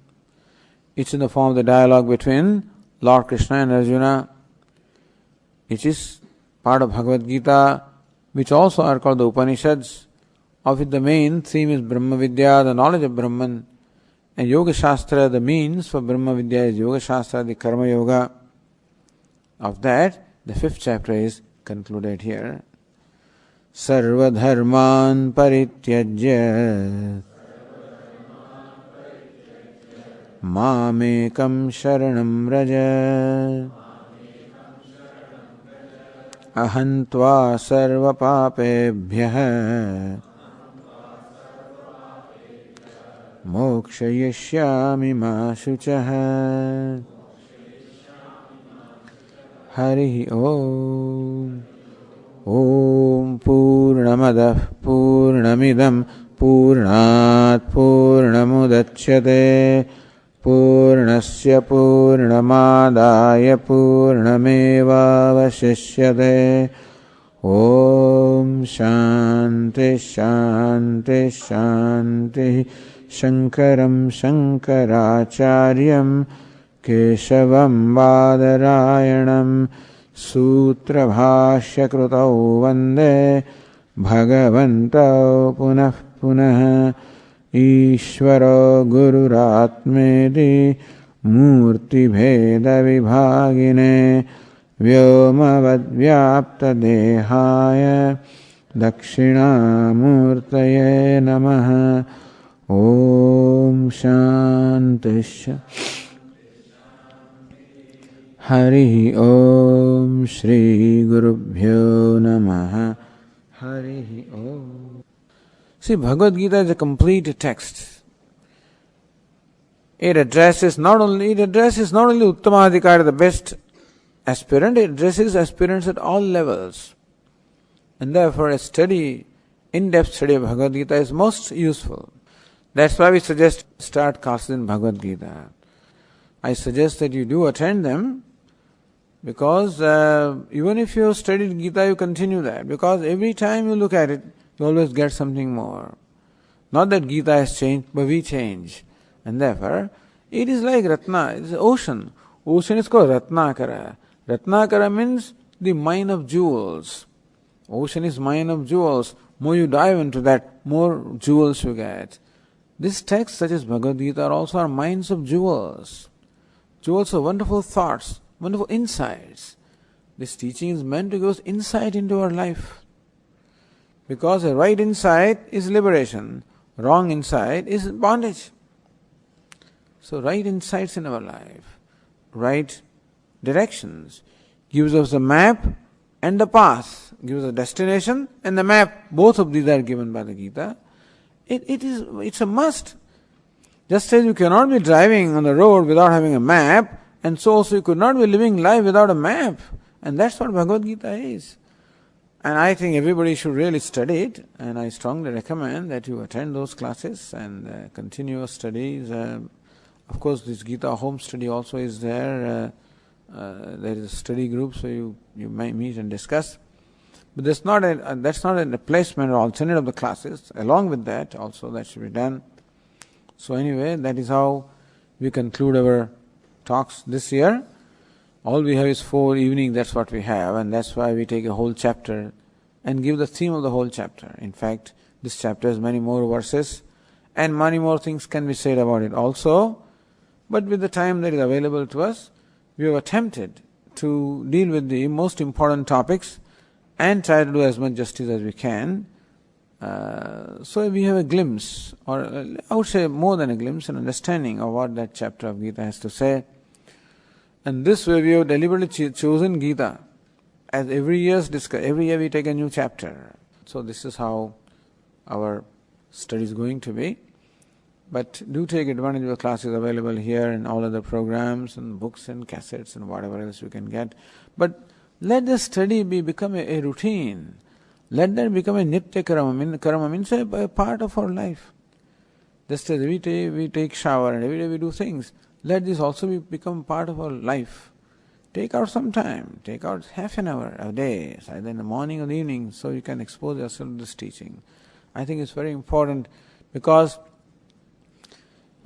Speaker 1: It's in the form of the dialogue between Lord Krishna and Arjuna. It is part of Bhagavad Gītā, which also are called the Upanishads, of which the main theme is Brahma Vidya, the knowledge of Brahman, and Yoga Shastra, the means for Brahma Vidya is Yoga Shastra, the Karma Yoga. Of that, the fifth chapter is concluded here. Sarva dharman parityajya Mamekam sharanam raja Ahantva sarva papebhyah Mokshayishyami ma shuchah. Hari Om. Om Purnamadah Purnamidam Purnat Purnamudachyate Purnasya Purnamadaya Purnamevavashishyate. Om Shanti Shanti Shanti. Shankaram Shankaracharyam Keshavam Badarayanam Sutra Bhashya Krutau Vande Bhagavantau Punah Punah Ishvaro Gururatmedi Murti Bheda Vibhagine Vyomavad Vyapta Dehaya Dakshinamurtaye Namaha. Om Shanti. Hari Om Shri Gurubhyo Namaha. Hari Om. See, Bhagavad Gītā is a complete text. It addresses not only Uttamadhikari, the best aspirant, it addresses aspirants at all levels. And therefore a in-depth study of Bhagavad Gītā is most useful. That's why we suggest start classes in Bhagavad Gītā. I suggest that you do attend them, because even if you studied Gītā, you continue that. Because every time you look at it, you always get something more. Not that Gītā has changed, but we change. And therefore, it is like Ratna, it is an ocean. Ocean is called Ratnakara. Ratnakara means the mine of jewels. Ocean is mine of jewels. More you dive into that, more jewels you get. This text, such as Bhagavad Gītā, also are mines of jewels. Jewels of wonderful thoughts, wonderful insights. This teaching is meant to give us insight into our life. Because a right insight is liberation, wrong insight is bondage. So right insights in our life, right directions, gives us a map and the path, gives us a destination and the map. Both of these are given by the Gītā. It's a must. Just as you cannot be driving on the road without having a map, and so also you could not be living life without a map. And that's what Bhagavad Gītā is. And I think everybody should really study it, and I strongly recommend that you attend those classes and continue your studies. Of course, this Gītā home study also is there. There is a study group, so you may meet and discuss. But that's not a replacement or alternate of the classes. Along with that, also that should be done. So anyway, that is how we conclude our talks this year. All we have is 4 evenings, that's what we have, and that's why we take a whole chapter and give the theme of the whole chapter. In fact, this chapter has many more verses, and many more things can be said about it also. But with the time that is available to us, we have attempted to deal with the most important topics and try to do as much justice as we can. So we have a glimpse, or I would say more than a glimpse, an understanding of what that chapter of Gita has to say. And this way we have deliberately chosen Gita as every year we take a new chapter. So this is how our study is going to be. But do take advantage of the classes available here and all other programs and books and cassettes and whatever else you can get. But let the study become a routine. Let that become a nitya karma. Karma means a part of our life. Just as we take shower and every day we do things, let this also become part of our life. Take out some time, take out half an hour a day, either in the morning or the evening, so you can expose yourself to this teaching. I think it's very important because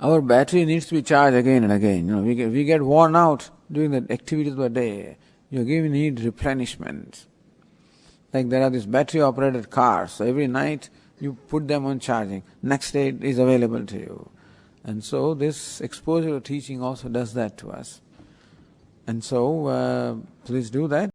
Speaker 1: our battery needs to be charged again and again. We get worn out doing the activities of the day. You again need replenishment. Like there are these battery operated cars, so every night you put them on charging. Next day it is available to you. And so this exposure to teaching also does that to us. And so please do that.